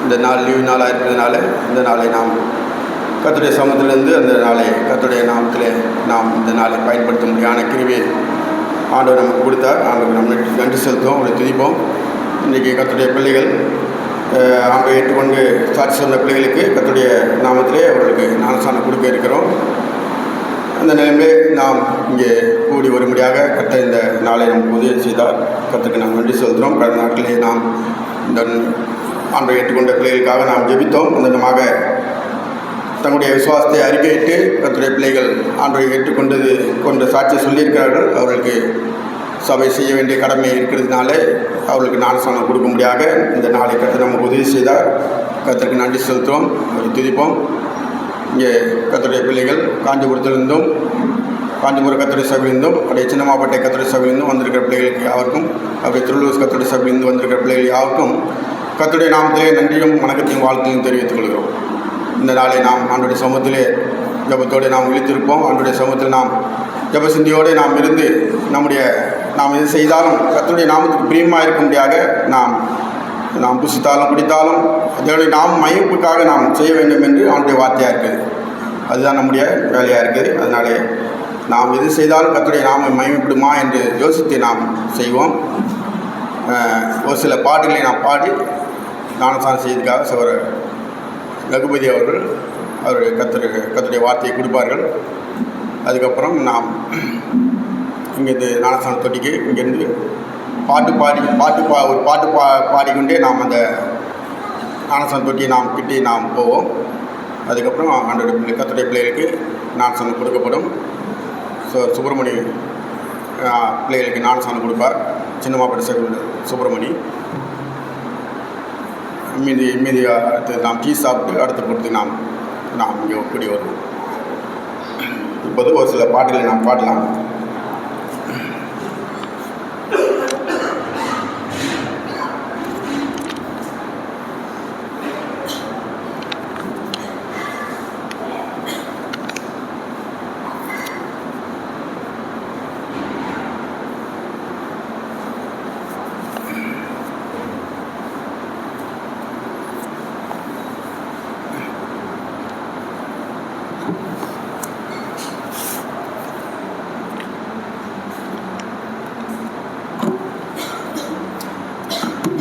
இந்த நாள் லீவு நாளாக இருக்கிறதுனால இந்த நாளை நாம் கர்த்தருடைய சமூகத்திலிருந்து அந்த நாளை கர்த்தருடைய நாமத்திலே நாம் இந்த நாளை பயன்படுத்த முடியாத கிருபையை ஆண்டவர் நமக்கு கொடுத்தார். ஆண்டவர் நம்ம நன்றி செலுத்துவோம், அவரை துதிப்போம். இன்றைக்கி கர்த்தருடைய பிள்ளைகள் ஆண்டவரை ஏற்றுக்கொண்டு சாட்சி சொன்ன பிள்ளைகளுக்கு கர்த்தருடைய நாமத்திலே அவர்களுக்கு ஞானஸ்நானம் கொடுக்க இருக்கிறோம். அந்த நிலைமையை நாம் இங்கே கூடி வரும்படியாக கர்த்தர் இந்த நாளை நமக்கு உதவி செய்தார். கர்த்தருக்கு நாம் நன்றி செலுத்துகிறோம். கடந்த நாட்களே நாம் இந்த ஆண்டவரை ஏற்றுக்கொண்ட பிள்ளைகளுக்காக நாம் ஜெபித்தோம். அந்த தங்களுடைய விசுவாசத்தை அறிக்கையிட்டு கர்த்தருடைய பிள்ளைகள் ஆண்டவரை ஏற்றுக்கொண்டது கொண்ட சாட்சியை சொல்லியிருக்கிறார்கள். அவர்களுக்கு சபை செய்ய வேண்டிய கடமை இருக்கிறதுனால அவர்களுக்கு ஞானஸ்நானம் கொடுக்க முடியாத இந்த நாளை கர்த்தர் நமக்கு உதவி செய்தார். கர்த்தருக்கு நன்றி செலுத்துவோம், அவரை துதிப்போம். இங்கே கர்த்தருடைய பிள்ளைகள் காஞ்சிபுரத்திலிருந்தும் காஞ்சிபுரம் கர்த்தருடைய சபையிலிருந்தும் அப்படியே சின்னமாப்பட்டை கர்த்தருடைய சபையிலிருந்தும் வந்திருக்கிற பிள்ளைகளுக்கு யாருக்கும் அப்படியே திருவள்ளூர் கர்த்தருடைய சபையிலிருந்து வந்திருக்கிற பிள்ளைகள் யாருக்கும் கர்த்தருடைய நாமத்திலே நன்றியும் வணக்கத்தையும் வாழ்த்தையும் தெரிவித்துக் கொள்கிறோம். இந்த நாளை நாம் ஆண்டவருடைய சமூகத்திலே ஜபத்தோடு நாம் விழித்திருப்போம். ஆண்டவருடைய சமூகத்தில் நாம் ஜபசிந்தியோடு நாம் இருந்து நாம் எது செய்தாலும் கர்த்தருடைய நாமத்துக்கு பிரியமாக இருக்கும்படியாக நாம் புசித்தாலும் குடித்தாலும் அதனுடைய மயப்புக்காக நாம் செய்ய வேண்டும் என்று அவனுடைய வார்த்தையாக இருக்குது. அதுதான் நம்முடைய வேலையாக இருக்குது. அதனாலே நாம் எது செய்தாலும் கர்த்தருடைய நாம மகிமைப்படுமா என்று யோசித்து நாம் செய்வோம். ஒரு சில பாட்டுகளை நாம் பாடி ஞானஸ்நானம் செய்வதற்காக சகோதர ரகுபதி அவருடைய கர்த்தருடைய வார்த்தையை கொடுப்பார்கள். அதுக்கப்புறம் நாம் இங்கேருந்து ஞானஸ்நான தொட்டிக்கு இங்கேருந்து ஒரு பாட்டு பாடிக்கொண்டே நாம் அந்த ஞானஸ்நான தொட்டியை நாம் கிட்டி நாம் போவோம். அதுக்கப்புறம் கர்த்தருடைய பிள்ளைகளுக்கு ஞானஸ்நானம் கொடுக்கப்படும். சுப்பிரமணி பிள்ளைகளுக்கு ஞானஸ்நானம் கொடுப்பார். சின்னமாப்பட்ட சுப்பிரமணி மீதி அடுத்து நாம் டீ சாப்பிட்டு அடுத்த பொறுத்து நாம் இங்கே கூடி வருவோம். இப்போது ஒரு சில பாட்டுகளை நாம் பாடலாம்.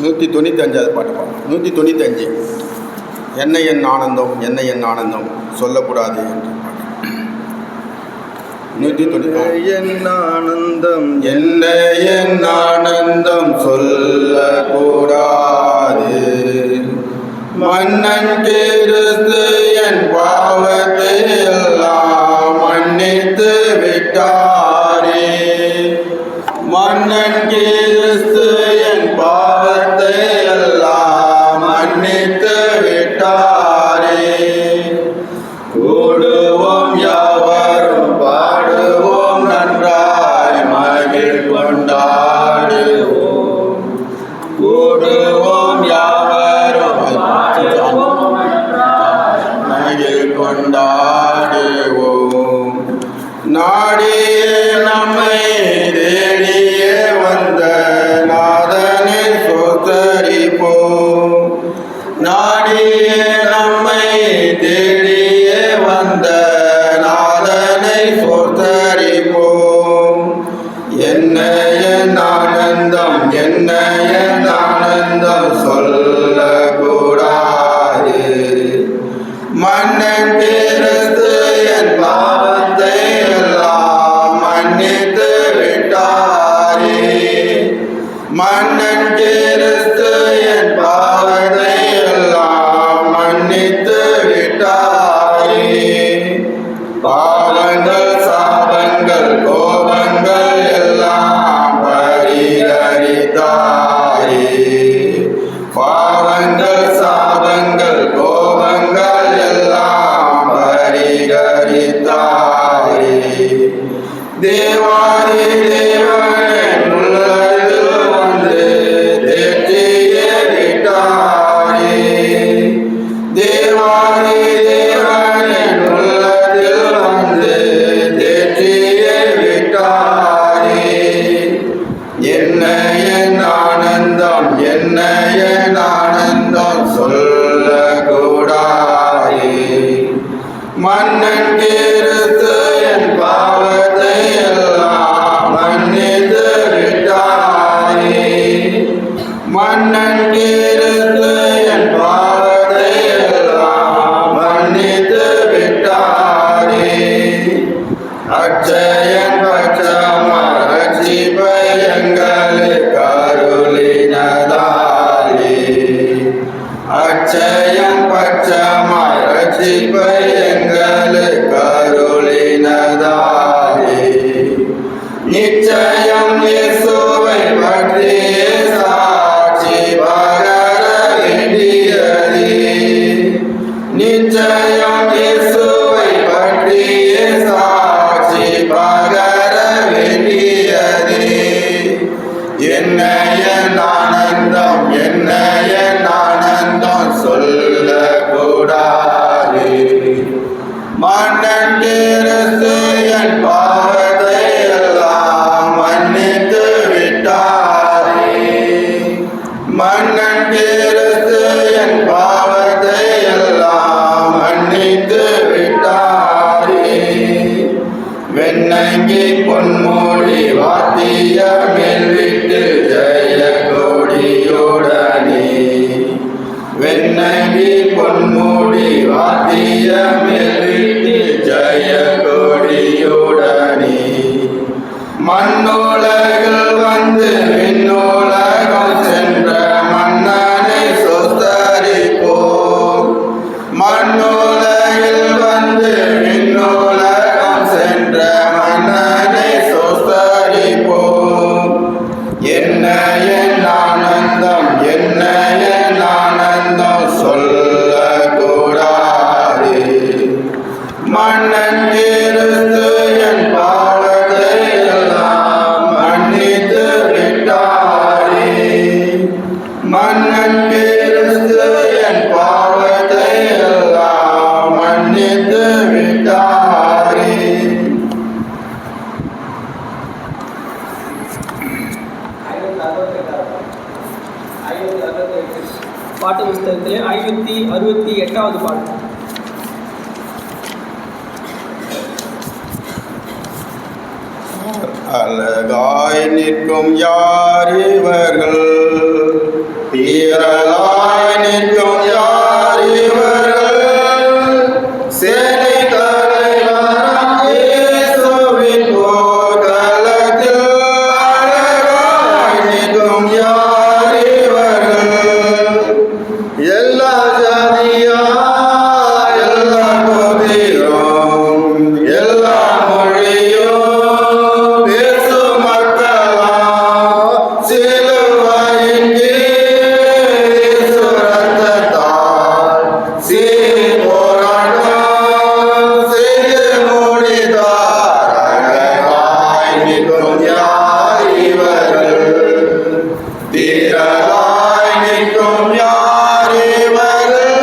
நூற்றி 95 பாட்டு பாடம். 195 என்ன என் ஆனந்தம் என்ன என் ஆனந்தம் சொல்லக்கூடாது என்று பாட்டு. 195 என் ஆனந்தம் என்ன என் ஆனந்தம் சொல்லக்கூடாது, மன்னன் கிறிஸ்து என் பாவத்தை எல்லாம் மன்னித்து விட்டாரே. மன்னன் கிறிஸ்து என் பாவத்தை எல்லாம் மன்னித்து விட்டாரே. கூடுவோம் யாவரும் பாடுவோம் நன்றாய் மகிழ் கொண்டாடுவோம். கூடுவோம் யாவரும் மகிழ் கொண்டாடுவோம். நாடிய நம்மை தேடியே வந்த நாதனை சோத்தரிப்போம். நாடிய நம்மை தேடியே வந்த நாதனை சோத்தரிப்போம். என்ன என் ஆனந்தம் என்ன என் ஆனந்தம் சொல்லக்கூடாது, மன்னன் கிறிஸ்து என் பாவத்தை எல்லாம் மன்னித்து விட்டாரே. மன்னன் கிறிஸ்து என் பாவத்தை எல்லாம் மன்னித்து விட்டாரே. பாவங்கள் சாபங்கள் கோபங்கள் எல்லாம் பரிகரித்தாரே. பாவங்கள் சாபங்கள் கோபங்கள் எல்லாம் பரிகரித்தாரே. தேவாதி தேவன் உள்ளதில் வந்து தேற்றியே விட்டாரே. தேவாதி தேவன் உள்ளதில் வந்து தேற்றியே விட்டாரே. என்ன என் ஆனந்தம் என்ன என் ஆனந்தம் அச்சயம் பட்சமாய் ரட்சிப்பை எங்களுக்கு அருளினதாலே நிச்சயம் இயேசுவை பற்றிய சாட்சி பகர வேண்டியதே. நிச்சயம் இயேசுவை பற்றிய சாட்சி பகர வேண்டியதே. என்ன என் ஆனந்தம், என்ன என் ஆனந்தம் சொல்லக்கூடாது. மன்னன் கிறிஸ்து என் பாவத்தை எல்லாம் மன்னித்து விட்டாரே. மன்னன் கிறிஸ்து என் பாவத்தை எல்லாம் மன்னித்து விட்டாரே. வெண்ணங்கி பொன்மொழி வாத்திய மேல் விட்டு ஜெய கொடியுடனே. வெண்ணங்கி பொன்மொழி வாத்திய மேல் விட்டு ஜெய கொடியுடனே. மண்ணுலகில் வந்து விண்ணுலகம் சென்ற மன்னனை சொஸ்தரிப்போம். மண்ணுலகில் வந்து விண்ணுலகம் சென்ற மன்னனை சொஸ்தரிப்போம். என்ன என் ஆனந்தம், என்ன என் ஆனந்தம் சொல்லக்கூடாது. மன்னன் கிறிஸ்து என் பாவத்தை எல்லாம் மன்னித்து விட்டாரே. மன்னன் கிறிஸ்து என் பாவத்தை எல்லாம் மன்னித்து விட்டாரே. பாட்டு புஸ்தகத்திலே 568வது பாட்டு. அழகாய் நிற்கும் யார் இவர்கள், தீரலாய் நிற்கும் யார் இவர்கள். சேனை தலைவராம் இயேசுவின் போர்க்களத்தில் அழகாய் நிற்கும் யார் இவர்கள். எல்லா ஜாதியா எல்லா கோத்திரம் எல்லா மொழியும் பேசும் மக்களாம் சிலுவையின் கீழ் இயேசு ரத்தத்தால் சீர் போராட்டம் செய்து முடித்தார். அழகாய் நிற்கும் யார் இவர்கள், தீரலாய் நிற்கும் யார் இவர்கள்.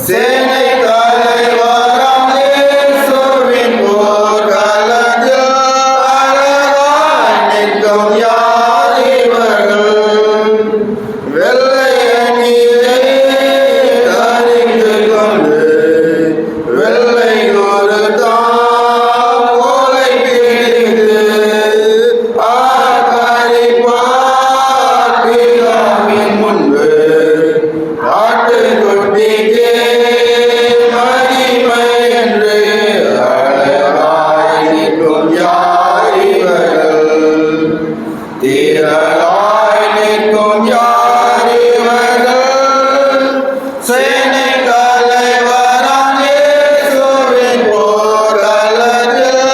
சேனை தலைவராம் இயேசுவின் போர்க்களத்தில் அழகாய் நிற்கும் யார் இவர்கள். வெள்ளை அணியை தரிந்து கொண்டு வெள்ளை ஒரு தாம் கோலை பிடித்து ஆர்ப்பரிப்பார் பிதாவின் முன்பு. ஆட்டுக்குட்டிக்கே மகிமை என்று அழகாய் நிற்கும் யார் இவர்கள். தீரலாய் நிற்கும் யார் இவர்கள். சேனை தலைவராம் இயேசுவின் போர்க்களத்தில்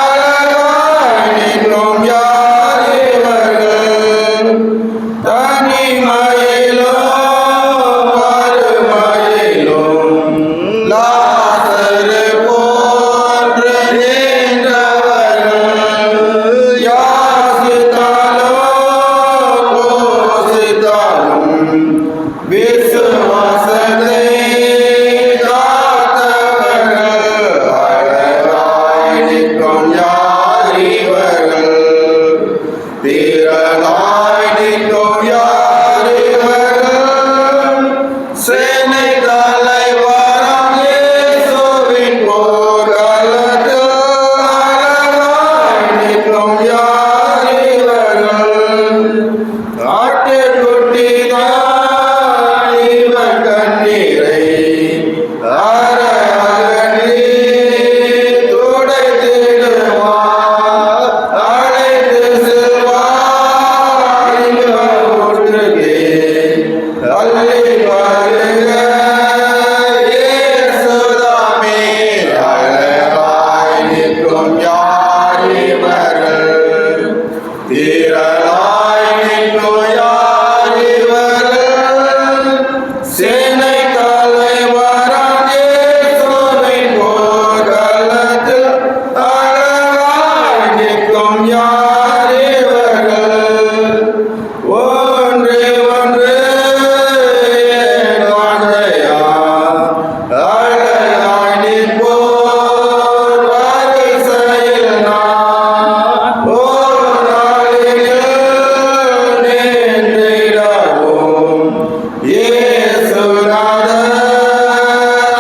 அழகாய் நிற்கும் யார் இவர்கள். தனிமையிலும் வறுமையிலும் லாசரு போன்று நின்றவர்கள். யாசித்தாலும் போசித்தாலும் விசுவாசத்தை காத்தவர்கள். அழகாய் நிற்கும் யார் இவர்கள். தீரலாய் நிற்கும் யார் இவர்கள். சேனை தலைவராம் இயேசுவின் போர்க்களத்தில் அழகாய் நிற்கும் யார் இவர்கள். ஆட்டுக்குட்டிதான் இவர் கண்ணீரை அறஅகற்றி துடைத்திடுவார். அழைத்து செல்வார் இவர் ஊற்றுக்கே. அள்ளி வருக இயேசுதாமே அழகாய் நிற்கும் யார் இவர்கள் திரளாய் நிற்கும் யார் இவர்கள் சேனை தலைவராம் இயேசுவின் போர்க்களத்தில் அழகாய் நிற்கும் யார் இவர்கள் ஒன்றே ஒன்று என் வாஞ்சையா அழகாய் நிற்போர் வரிசையில் நான் ஓர் நாளில் நின்றிடவும் இயேசுநாதர்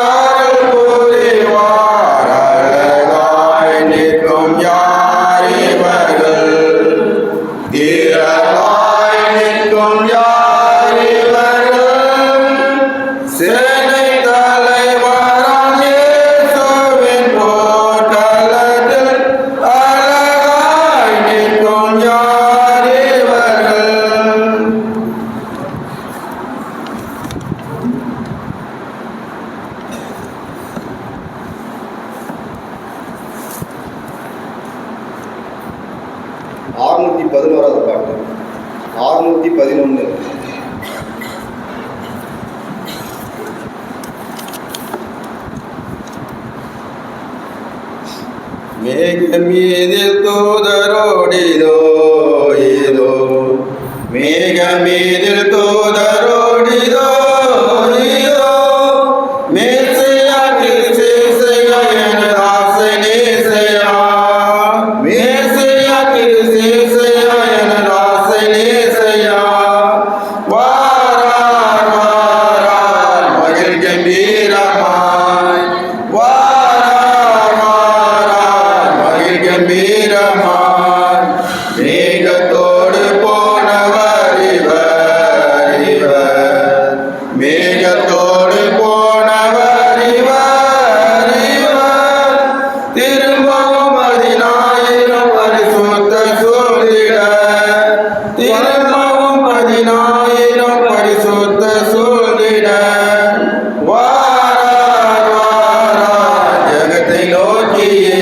அருள் புரிவார் அழகாய் நிற்கும் யார் இவர்கள் திரளாய் நிற்கும் யார் இவர்கள் சேனை தலைவராம் இயேசுவின் போர்க்களத்தில் அழகாய் நிற்கும் யார் இவர்கள் ஆறுநூற்றி 11வது பாட்டு 611. மேகமீதில் தூதரோடிதோ இதோ மேகமீதில் தூதரோடிதோ இதோ மேசையா கிறிஸ்தேசையா எனது ஆசை நேசையா மேசையா கிறிஸ்தேசையா எனது ஆசை நேசையா வாரார் வாரார் மகிழ் கம்பீரமாய் வாரார் வாரார் மகிழ் கம்பீரமாய் மேகத்தோடு போனவர் இவர் இவர் மேகத்தோடு போனவர் இவர் இவர் திரும்பவும் 10,000 பரிசுத்த சூழிட திரும்பவும் 10,000 பரிசுத்த சூழிட வாரார் வாரார் ஜகத்தை நோக்கியே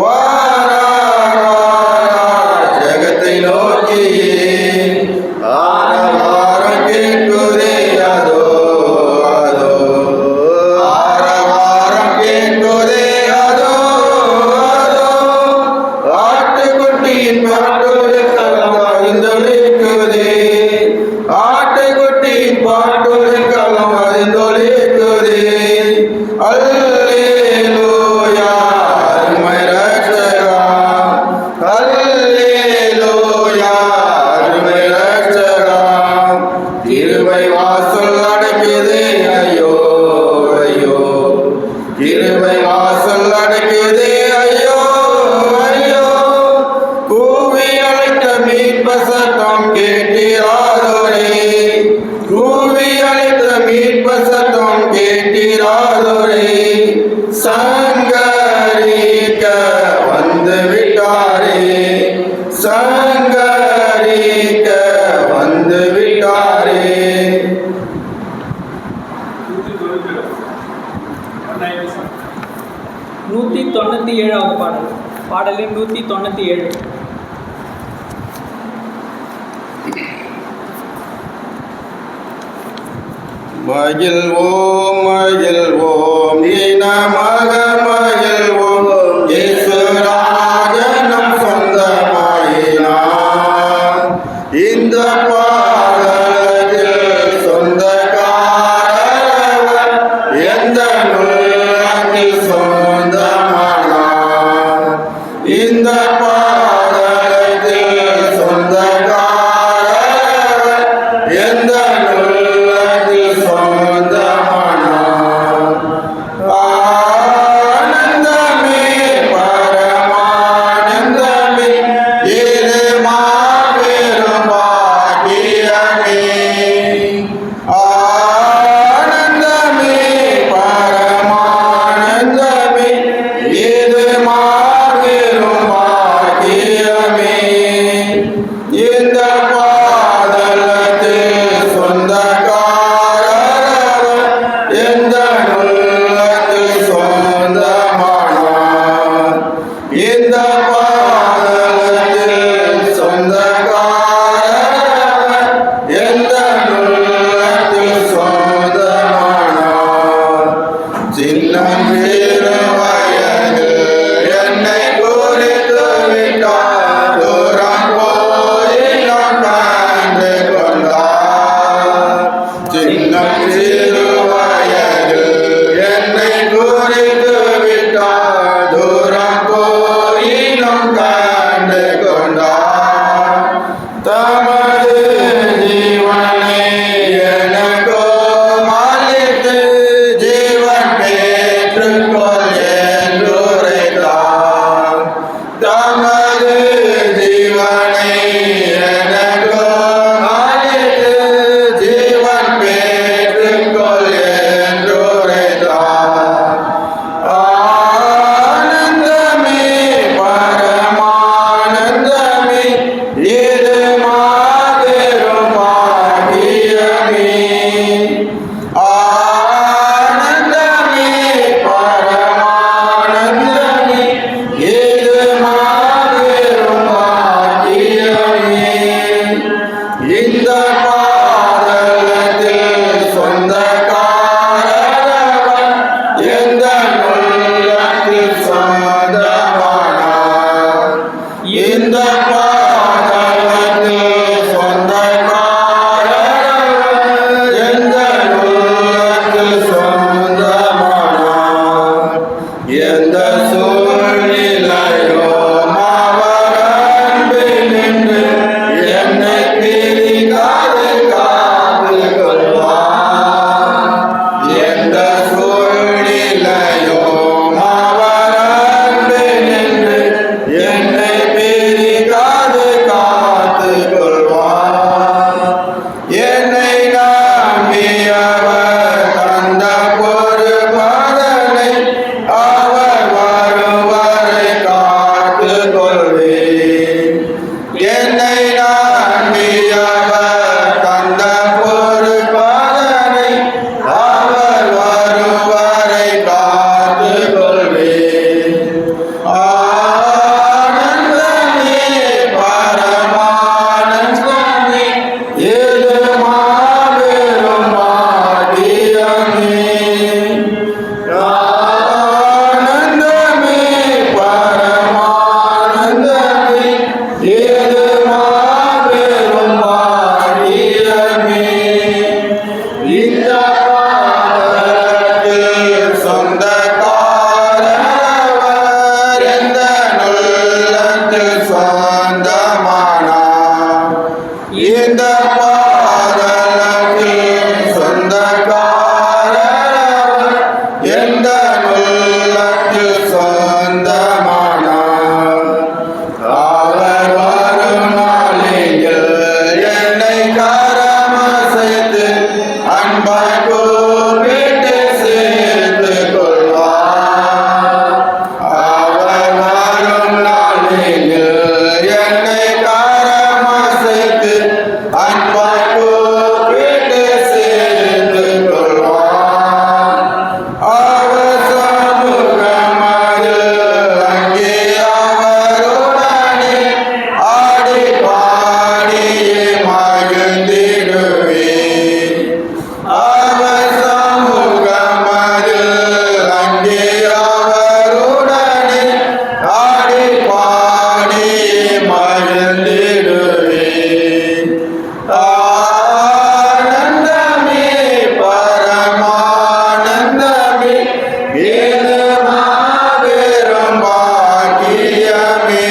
வாரார் வாரார் ஜகத்தை நோக்கியே ஆரவாரம் கேட்குதே அதோ அதோ ஆரவாரம் கேட்குதே அதோ அதோ ஆட்டுக்குட்டியின் பாட்டொரு களம் அறிந்தொழிக்குதே ஆட்டுக்குட்டியின் பாட்டொரு களம் அறிந்தொழிக்குதே அல்லேலூயா அருமை ரட்சகா அல்லேலூயா அருமை ரட்சகா கிருபை வாசல் அடைக்குதே ஐயோ ஐயோ கிருபை வாசல் அடைக்குதே ஐயோ ஐயோ கூவி அழைத்த மீட்ப சத்தம் கேட்டிராதோரே கூவி அழைத்த மீட்ப சத்தம் கேட்டிராதோரே சங்கரிக்க வந்து விட்டாரே சங்கரிக்க வந்து விட்டாரே 197வது பாடல். பாடலின் 197. மகிழ்வோம் இனமாக மகிழ்வோம் இயேசுராஜனம் சொந்தமாயினார் இந்த பாடலில் சொந்தக்காரர் எந்த உள்ளத்தில் சொந்தமானார் இந்த பாடலில் சொந்தக்காரர் எந்த உள்ளத்தில் சொந்தமானார் சிறு வயதில் என்னை குறித்து விட்டார், தூரம் போயினும் கண்டு கொண்டார். தமது ஜீவனை எனக்கோ அளித்து ஜீவன் பெற்றுக்கொள் என்றுரைத்தார். தமது ஜீவனை எனக்கோ அளித்து ஜீவன் பெற்றுக்கொள் என்றுரைத்தார். ஆனந்தமே பரமானந்தமே இது மாபெரும் பாக்கியமே. ஆனந்தமே பரமானந்தமே இது மாபெரும் பாக்கியமே. இந்த பாதலத்தில் சொந்தக்காரர் எந்த உள்ளத்தில் சொந்தமானார். இந்த பாதலத்தில் சொந்தக்காரர் எந்த உள்ளத்தில் சொந்தமானார். எந்த சூழ்நிலையோ அவர் அன்பில் நின்று என்னை பிரிக்காது காத்துக் கொள்வார். எந்த சூழ்நிலையோ அவர் அன்பில் நின்று என்னை பிரிக்காது காத்துக் கொள்வார். என்னை நம்பியவர் தந்த பொறுப்பதனை அவர் வருவரை காத்துக் கொள்வேன். என்னை நம்பியவர் தந்த பொறுப்பதனை அவர் வருவரை காத்துக் கொள்வேன். ஆனந்தமே பரமானந்தமே இது மாபெரும் பாக்கியமே. ஆனந்தமே பரமானந்தமே இது மாபெரும் பாக்கியமே. இந்த பாதலத்தில் சொந்தக்காரர் எந்த உள்ளத்தில் சொந்தமானார். இந்த பாதலத்தில் சொந்தக்காரர் எந்த உள்ளத்தில் சொந்தமானார். அவர் வரும் நாளில் என்னை கரமசைத்து அன்பாய் கூப்பிட்டு சேர்த்துக் கொள்வார். அவர் வரும் நாளில் என்னை கரமசைத்து அன்பாய் கூப்பிட்டு சேர்த்துக் கொள்வார். அவர் சமூகமதில் அங்கே அவருடனே ஆடி பாடியே மகிழ்ந்திடுவேன். அவர் சமூகமதில் அங்கே அவருடனே ஆடி பாடியே மகிழ்ந்திடுவேன். ஆனந்தமே பரமானந்தமே இது மாபெரும் பாக்கியமே.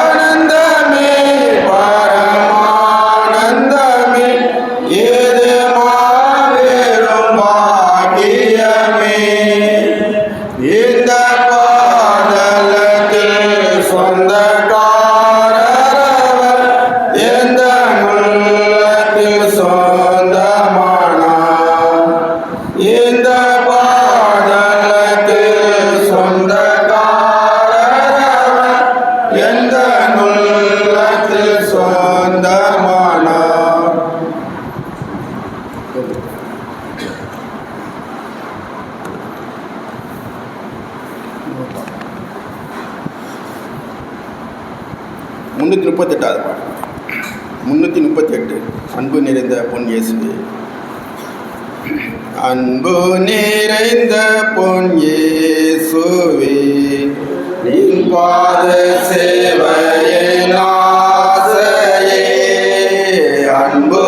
ஆனந்தமே பரமானந்தமே இது மாபெரும் பாக்கியமே. இந்த பாதலத்தில் சொந்தக்காரர் எந்த உள்ளத்தில் சொந்தமானார். இந்த பாதலத்தில் சொந்தக்காரர் எந்த உள்ளத்தில் சொந்தமானார். முன்னூற்றி 38வது பாடல். 338. அன்பு நிறைந்த பொன் இயேசுவே. அன்பு நிறைந்த பொன் இயேசுவே, நின் பாத சேவையின் ஆசையே. அன்பு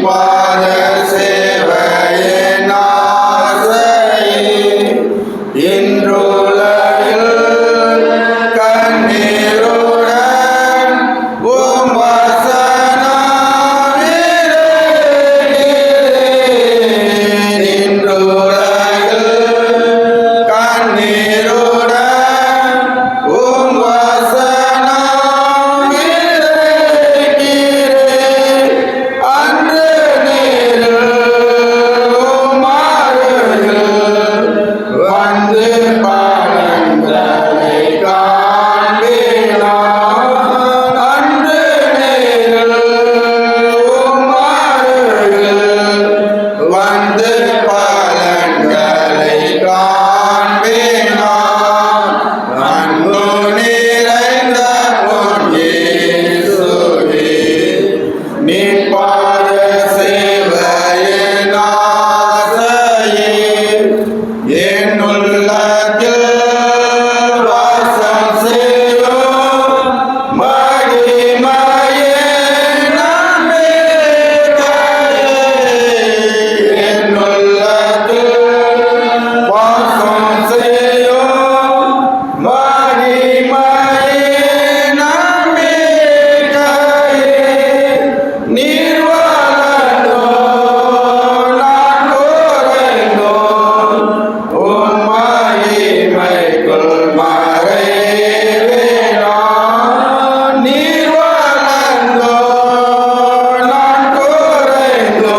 பாத சேவையின் ஆசையே இன்றுலகில் கண்ணீருடன் உம் வசனம் நிறைவேறுகிறேன். இன்றுலகில் கண்ணீருடன் உம் வசனம் நிறைவேறுகிறேன். அன்று நீரில் உம் அருகில் வந்து பாலங்களை காண்பினான். அன்று நீரில் உம் அருகில் வந்து பாலங்களை காண்பினான். அன்பு நிறைந்த பொன் இயேசுவே, நீ பாத சேவையின் ஆசையே என் உள்ளத்தில் வாசம் செய்யும் மகிமையே நம்பிக்கையே. என் உள்ளத்தில் வாசம் செய்யும் மகிமையே நம்பிக்கையே. நீர் வளர்ந்தோ நான் குறைந்தோ உம் மகிமைக்குள் மறைவேனான். நீர் வளர்ந்தோ நான் குறைந்தோ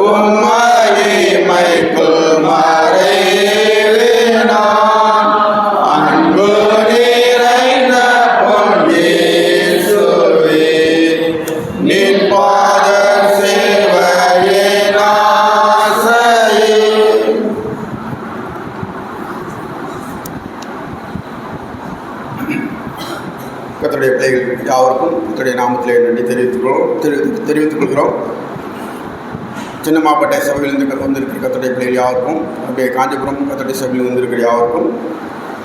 உம் மகிமைக்குள் மறைவேனான். அன்பு நிறைந்த பொன் இயேசுவே, நின் பாத சேவையின் ஆசையே. கர்த்தருடைய பிள்ளைகள் யாவருக்கும் கர்த்தருடைய நாமத்திலே நன்றி தெரிவித்துக் கொள்கிறோம். சின்னமாப்பட்டை சபையிலிருந்து வந்திருக்கிற கர்த்தருடைய பிள்ளைகள் யாவருக்கும், அப்படியே காஞ்சிபுரம் கர்த்தருடைய சபையில் வந்திருக்கிற யாவருக்கும்,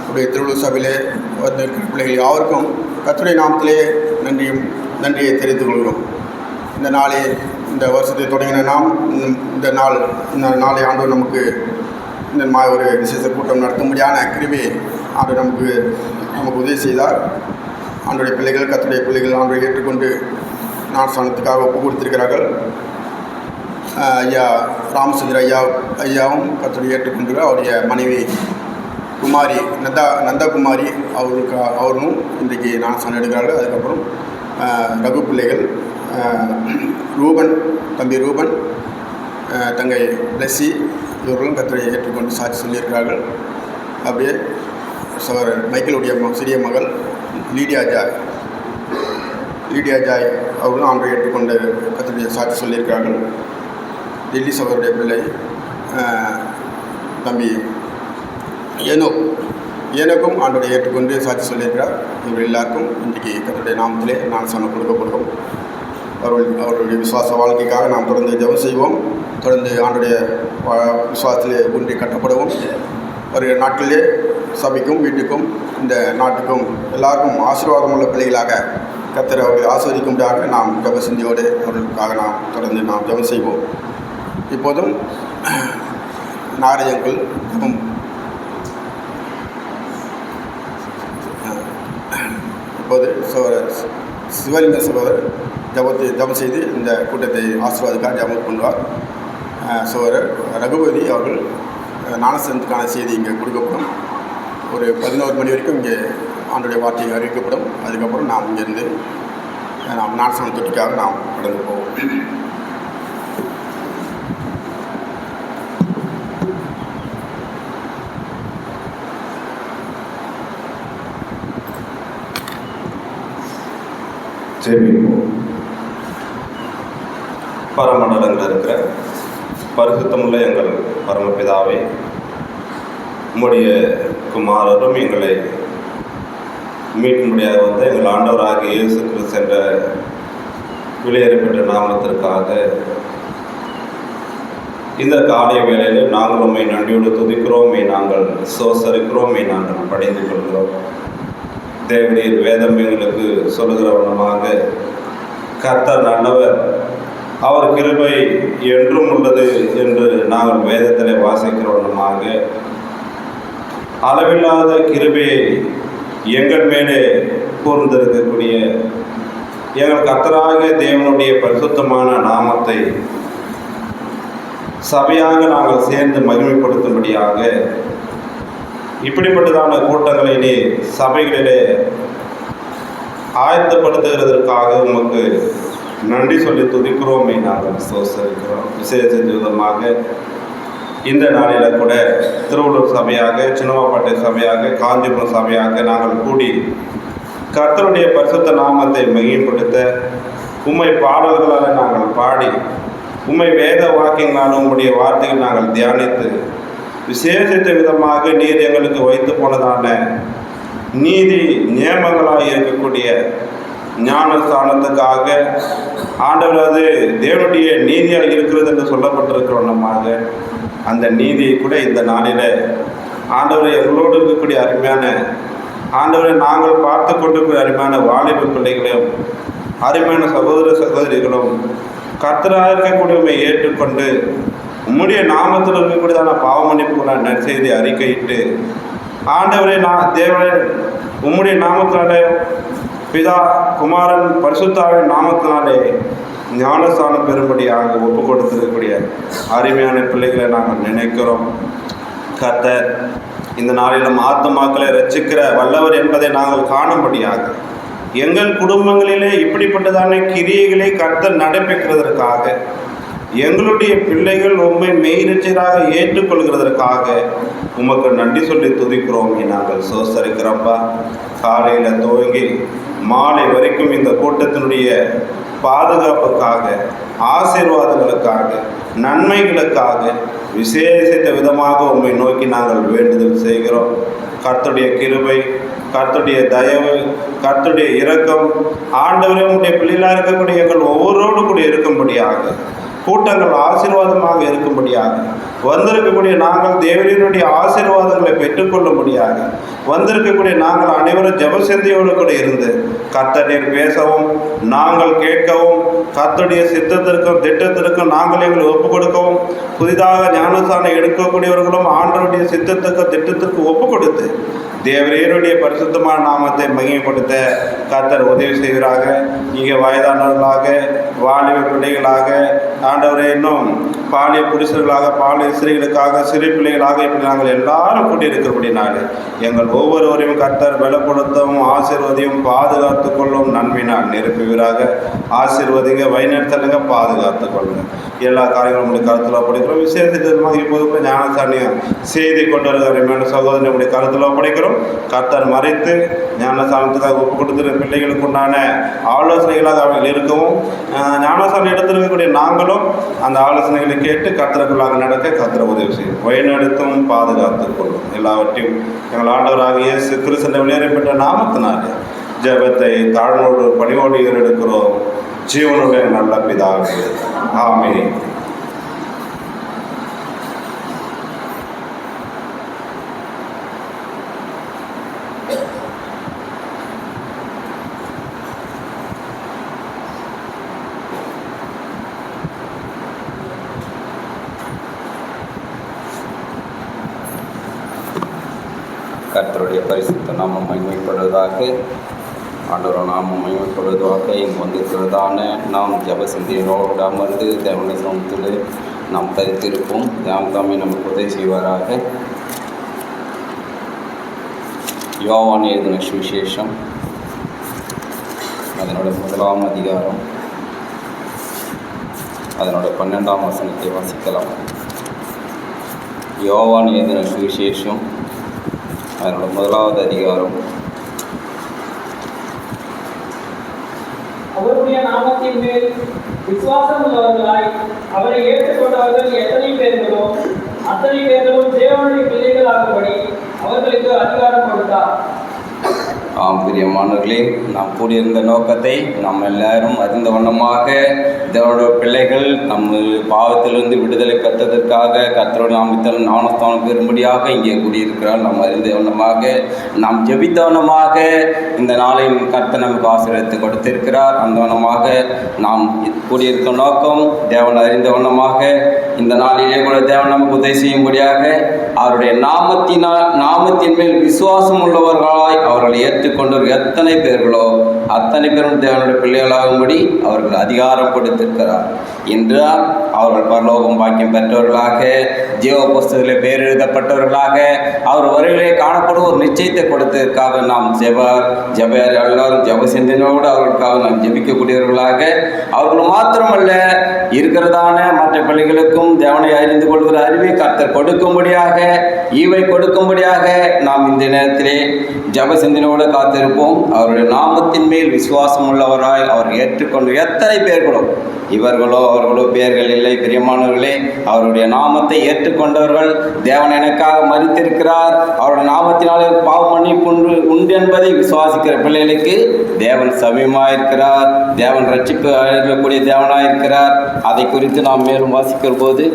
அப்படியே திருவள்ளூர் சபையிலே வந்திருக்கிற பிள்ளைகள் யாவருக்கும் கர்த்தருடைய நாமத்திலே நன்றியை தெரிவித்துக் கொள்கிறோம். இந்த நாளை, இந்த வருஷத்தை தொடங்கின நாம் இந்த நாளை ஆண்டவர் நமக்கு இந்த ஒரு விசேஷ கூட்டம் நடத்தும்படியான கிருபை ஆண்டவர் நமக்கு உதவி செய்தார். ஆண்டவருடைய பிள்ளைகள், கர்த்தருடைய பிள்ளைகள் ஆண்டவரை ஏற்றுக்கொண்டு ஞானஸ்நானத்துக்காக ஒப்பு கொடுத்திருக்கிறார்கள். ஐயா ராமச்சந்திர ஐயாவும் கர்த்தரை ஏற்றுக்கொண்டு அவருடைய மனைவி குமாரி நந்தகுமாரி அவரும் இன்றைக்கு ஞானஸ்நானம் எடுக்கிறார்கள். அதுக்கப்புறம் ரகு பிள்ளைகள் தம்பி ரூபன், தங்கை லெஸ்ஸி இவர்களும் கர்த்தரை ஏற்றுக்கொண்டு சாட்சி சொல்லியிருக்கிறார்கள். அப்படியே சகோதரர் மைக்கேலுடைய சிறிய மகள் லீடியா ஜாய் அவர்களும் ஆண்டவரை ஏற்றுக்கொண்டு கர்த்தருடைய சாட்சி சொல்லியிருக்கிறார்கள். டெல்லி சகோதரருடைய பிள்ளை தம்பி ஏனோக்கும் ஆண்டவரை ஏற்றுக்கொண்டு சாட்சி சொல்லியிருக்கிறார். இவர்கள் எல்லாருக்கும் இன்றைக்கு கர்த்தருடைய நாமத்திலே ஞானஸ்நானம் கொடுக்கப்படும். அவர்களுடைய விசுவாச வாழ்க்கைக்காக நாம் தொடர்ந்து ஜெபம் செய்வோம். தொடர்ந்து ஆண்டுடைய விசுவாசத்திலே ஒன்றி கட்டப்படவும், வருகிற நாட்களிலே சபைக்கும் வீட்டுக்கும் இந்த நாட்டுக்கும் எல்லாருக்கும் ஆசீர்வாதமுள்ள பிள்ளைகளாக கர்த்தர் அவர்களை ஆசீர்வதிக்கும்படியாக நாம் ஜெப சிந்தியோடு அவர்களுக்காக நாம் தொடர்ந்து ஜெபம் செய்வோம். இப்போதும் நாராயணங்கள் ஜெபம் இப்போது சிவலிங்க சகோதரர் ஜெபம் செய்து இந்த கூட்டத்தை ஆசீர்வாதத்துக்காக ஜெபம் பண்ணுவார். சகோதரர் ரகுபதி அவர்கள் ஞானஸ்நானத்துக்கான செய்தி இங்கே கொடுக்கப்படும். ஒரு 11 மணி வரைக்கும் இங்கே ஆண்டுடைய வார்த்தை அறிவிக்கப்படும். அதுக்கப்புறம் நாம் இங்கேருந்து நாம் ஞானஸ்நான தொட்டிக்காக நாம் கடந்து போவோம். ஜெபிப்போம். பரமண்டலங்கள் இருக்கிற பரிசுத்தமுள்ள எங்கள் பரமபிதாவே, உம்முடைய குமாரரும் எங்களை மீட்கும்படியாக வந்த எங்கள் ஆண்டவராகிய இயேசு கிறிஸ்து என்ற வெளியேறப்பட்ட நாமத்திற்காக இந்த காலை வேளையில் நாங்கள் உம்மை நன்றியோடு துதிக்கிறோம், நாங்கள் சோசரிக்கிறோம், நாங்கள் படைந்து கொள்கிறோம். தேவரீர் வேதம் எங்களுக்கு சொல்லுகிற வண்ணமாக கர்த்தர் நல்லவர், அவர் கிருபை என்றும் உள்ளது என்று நாங்கள் வேதத்தில் வாசிக்கிறவனமாக அளவில்லாத கிருபையை எங்கள் மேலே கூர்ந்திருக்கக்கூடிய எங்கள் கர்த்தராகிய தேவனுடைய பரிசுத்தமான நாமத்தை சபையாக நாங்கள் சேர்ந்து மகிமைப்படுத்தும்படியாக இப்படிப்பட்டதான கூட்டங்களை நீ சபைகளிலே ஆயத்தப்படுத்துகிறதற்காக உமக்கு நன்றி சொல்லி துதிக்கிறோமே நாங்கள் சோசரிக்கிறோம். விசேஷ விதமாக இந்த நாளில் கூட திருவள்ளூர் சபையாக, சின்னவாப்பேட்டை சபையாக, காஞ்சிபுரம் சபையாக நாங்கள் கூடி கர்த்தருடைய பரிசுத்த நாமத்தை மகிமைப்படுத்த உம்மை பாடல்களால் நாங்கள் பாடி உம்மை வேத வாக்கியங்களால் உம்முடைய வார்த்தைகள் நாங்கள் தியானித்து விசேஷித்த விதமாக நீர் எங்களுக்கு வைத்து போனதான நீதி நியமங்களாக இருக்கக்கூடிய ஞானஸ்தானத்துக்காக ஆண்டவர் அது தேவனுடைய நீதியாக இருக்கிறது என்று சொல்லப்பட்டிருக்கிறோமாக அந்த நீதியை கூட இந்த நாளில் ஆண்டவரை எங்களோடு இருக்கக்கூடிய அருமையான ஆண்டவரை நாங்கள் பார்த்து கொண்டிருக்கிற அருமையான வாலிப பிள்ளைகளையும் அருமையான சகோதர சகோதரிகளும் கர்த்தராக இருக்கக்கூடியவை ஏற்றுக்கொண்டு உம்முடைய நாமத்தில் இருக்கக்கூடியதான பாவ மன்னிப்புக்கு நான் நற்செய்தி அறிக்கையிட்டு ஆண்டவரை தேவனை உம்முடைய நாமத்தினாலே பிதா குமாரன் பரிசுத்தாவின் நாமத்தினாலே ஞானஸ்தானம் பெறும்படியாக ஒப்பு கொடுத்திருக்கக்கூடிய அருமையான பிள்ளைகளை நாங்கள் நினைக்கிறோம். கர்த்தர் இந்த நாளிலும் ஆத்துமாக்களை ரட்சிக்கிற வல்லவர் என்பதை நாங்கள் காணும்படியாக எங்கள் குடும்பங்களிலே இப்படிப்பட்டதான கிரியைகளை கர்த்தர் நடைபெறுவதற்காக எங்களுடைய பிள்ளைகள் உண்மை மெய்ரட்சராக ஏற்றுக்கொள்கிறதற்காக உமக்கு நன்றி சொல்லி துதிக்கிறோம். நாங்கள் சோசரிக்கிறோம்ப்பா. காலையில் துவங்கி மாலை வரைக்கும் இந்த கூட்டத்தினுடைய பாதுகாப்புக்காக, ஆசீர்வாதங்களுக்காக, நன்மைகளுக்காக விசேஷித்த விதமாக உம்மை நோக்கி நாங்கள் வேண்டுதல் செய்கிறோம். கர்த்தருடைய கிருபை, கர்த்தருடைய தயவு, கர்த்தருடைய இரக்கம் ஆண்டவரே உம்முடைய பிள்ளைகளாக இருக்கக்கூடிய எங்கள் ஒவ்வொருவரோடு கூட இருக்கும்படியாக, கூட்டங்கள் ஆசீர்வாதமாக இருக்கும்படியாக, வந்திருக்கக்கூடிய நாங்கள் தேவனுடைய ஆசீர்வாதங்களை பெற்றுக்கொள்ளும்படியாக, வந்திருக்கக்கூடிய நாங்கள் அனைவரும் ஜெபசிந்தியோடு கூட இருந்து கர்த்தர் பேசவும், நாங்கள் கேட்கவும், கர்த்தருடைய சித்தத்திற்கும் திட்டத்திற்கும் நாங்கள் எங்களை ஒப்பு கொடுக்கவும், புதிதாக ஞானஸ்தானம் எடுக்கக்கூடியவர்களும் ஆண்டவருடைய சித்தத்துக்கும் திட்டத்திற்கும் ஒப்பு கொடுத்து தேவரீருடைய பரிசுத்தமான நாமத்தை மகிமைப்படுத்த கர்த்தர் உதவி செய்கிறாங்க. இங்கே வயதானவர்களாக, வாலிப பிள்ளைகளாக, ஆண்டவரை இன்னும் பாலிய புருஷர்களாக, பாலிய ஸ்திரீகளுக்காக, சிறு பிள்ளைகளாக இப்படி நாங்கள் எல்லாரும் கூட்டியிருக்கிறபடினாலே எங்கள் ஒவ்வொருவரையும் கர்த்தர் பலப்படுத்தவும், ஆசீர்வதியும், பாதுகாத்து கொள்ளும், நன்மையினால் நிரப்புவீராக. ஆசீர்வதிங்க, வழிநடத்தலுங்க, பாதுகாத்து கொள்ளுங்க. எல்லா காரியங்களும் நம்முடைய கருத்தில் ஒப்படைக்கிறோம். விசேஷமாக இப்போது கூட ஞானசானியம் செய்தி கொண்டு வருகிற அருமையான சகோதரன் நம்முடைய கருத்தில் ஒப்படைக்கிறோம். கர்த்தர் மறைத்து ஞானசானத்துக்காக ஒப்பு கொடுத்துருக்க பிள்ளைகளுக்கு உண்டான ஆலோசனைகளாக அவர்கள் இருக்கவும், ஞானசானம் எடுத்திருக்கக்கூடிய நாங்களும் அந்த ஆலோசனைகளை கேட்டு கர்த்தருக்குள்ளாக நடக்க கர்த்தர் உதவி செய்யும். வழிநடத்தும், பாதுகாத்து கொள்ளும். எல்லாவற்றையும் எங்கள் ஆண்டவராக இயேசு கிறிஸ்து வெளியேறப்பட்ட நாமத்தினாலே ஜெபத்தை தாழ்வோடு பணிவோடு எடுக்கிறோம். ஜீவனுடைய நல்ல பிதாவே, ஆமென். கர்த்தருடைய பரிசுத்த நாமம் மகிமைப்படுவதாக, ஆண்டவர் நாமம் மகிமைப்படுவதாக. இங்கு வந்திருக்கிறதான நாம் ஜபசிந்தியோடு அமர்ந்து தேவனுடைய சமூகத்தில் நாம் தரித்திருப்போம். தேவதாமே நமக்கு உதவி செய்வாராக. யோவான் எழுதின சுவிசேஷம் அதனோட 1ஆம் அதிகாரம் அதனோட 12ஆம் வசனத்தை வாசிக்கலாம். யோவான் எழுதின சுவிசேஷம் அதனோட 1ஆவது அதிகாரம். அவருடைய நாமத்தின் மேல் விசுவாசம் உள்ளவர்களாய் அவரை ஏற்றுக்கொண்டவர்கள் எத்தனை பேர்களோ அத்தனை பேர்களும் தேவனுடைய பிள்ளைகளாகும்படி அவர்களுக்கு அதிகாரம் கொடுத்தார். ஆம் பிரியமானவர்களே, நாம் கூடியிருந்த நோக்கத்தை நாம் எல்லாரும் அறிந்த வண்ணமாக தேவனுடைய பிள்ளைகள் நம்ம பாவத்திலிருந்து விடுதலை பெற்றதற்காக கர்த்தருடைய நாமத்தில் ஞானஸ்தானம் பெறும்படியாக இங்கே கூடியிருக்கிறார். நாம் அறிந்த வண்ணமாக நாம் ஜெபித்த வண்ணமாக இந்த நாளை கர்த்தர் நமக்கு ஆசீர்வதித்து கொடுத்திருக்கிறார். அந்த வண்ணமாக நாம் கூடியிருக்க நோக்கம் தேவன் அறிந்த வண்ணமாக இந்த நாளிலே கூட தேவன் நமக்கு உதவி செய்யும்படியாக அவருடைய நாமத்தின் மேல் விசுவாசம் உள்ளவர்களாய் அவர்களை ஏற்றுக்கொண்டவர் எத்தனை பேர்களோ அத்தனை பேரும் தேவனுடைய பிள்ளைகளாகும்படி அவர்கள் அதிகாரம் கொடுத்திருக்கிறார். இன்று அவர்கள் பரலோகம் பாக்கியம் பெற்றவர்களாக ஜீவ புஸ்தகத்தில் பேர் எழுதப்பட்டவர்களாக அவர் வருகையிலே காணப்படும் ஒரு நிச்சயத்தை கொடுத்ததற்காக நாம் ஜெபர் எல்லாரும் ஜெப சிந்தனையோடு அவர்களுக்காக நாம் ஜெபிக்கக்கூடியவர்களாக அவர்கள் மாத்திரமல்ல இருக்கிறதான மற்ற பிள்ளைகளுக்கும் தேவனை அறிந்து கொள்கிற அறிவை கர்த்தர் கொடுக்கும்படியாக ஈவை கொடுக்கும்படியாக நாம் இந்த நேரத்திலே ஜெப சிந்தனையோடு காத்திருப்போம். அவருடைய நாமத்தின் மேல் விசுவாசம் உள்ளவராய் அவர் ஏற்றுக்கொண்டு எத்தனை பேர்களோ அவர்களோ பெயர்கள் இல்லை. பிரியமானவர்களே, அவருடைய நாமத்தை ஏற்றுக்கொண்டவர்கள் தேவன் எனக்காக மரித்திருக்கிறார், அவருடைய நாமத்தினாலே பாவ மன்னிப்பு உண்டு என்பதை விசுவாசிக்கிற பிள்ளைகளுக்கு தேவன் சமயமாயிருக்கிறார், தேவன் ரட்சிப்பு அழைக்கக்கூடிய தேவனாயிருக்கிறார். அதை குறித்து நாம் மேலும் வாசிக்கிற போது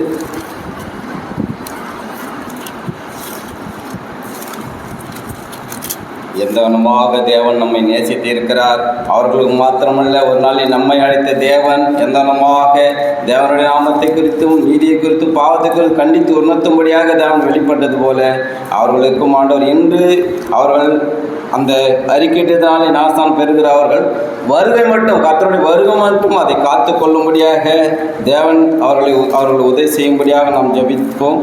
எந்த வண்ணமாக தேவன் நம்மை நேசித்திருக்கிறார். அவர்களுக்கு மாத்திரமல்ல, ஒரு நாளில் நம்மை அழைத்த தேவன் எந்த வண்ணமாக தேவனுடைய நாமத்தை குறித்தும் நீதியை குறித்தும் பாவத்தை குறித்தும் கண்டித்து உணர்த்தும்படியாக தேவன் வெளிப்பட்டது போல அவர்களுக்கும் ஆண்டவர் இன்று அவர்கள் அந்த அறிக்கையிட்டதாலே நாஸ்தான் பெறுகிற அவர்கள் வருகை மட்டும் கர்த்தருடைய வருகை மட்டும் அதை காத்து கொள்ளும்படியாக தேவன் அவர்களை உதவி செய்யும்படியாக நாம் ஜெபிப்போம்.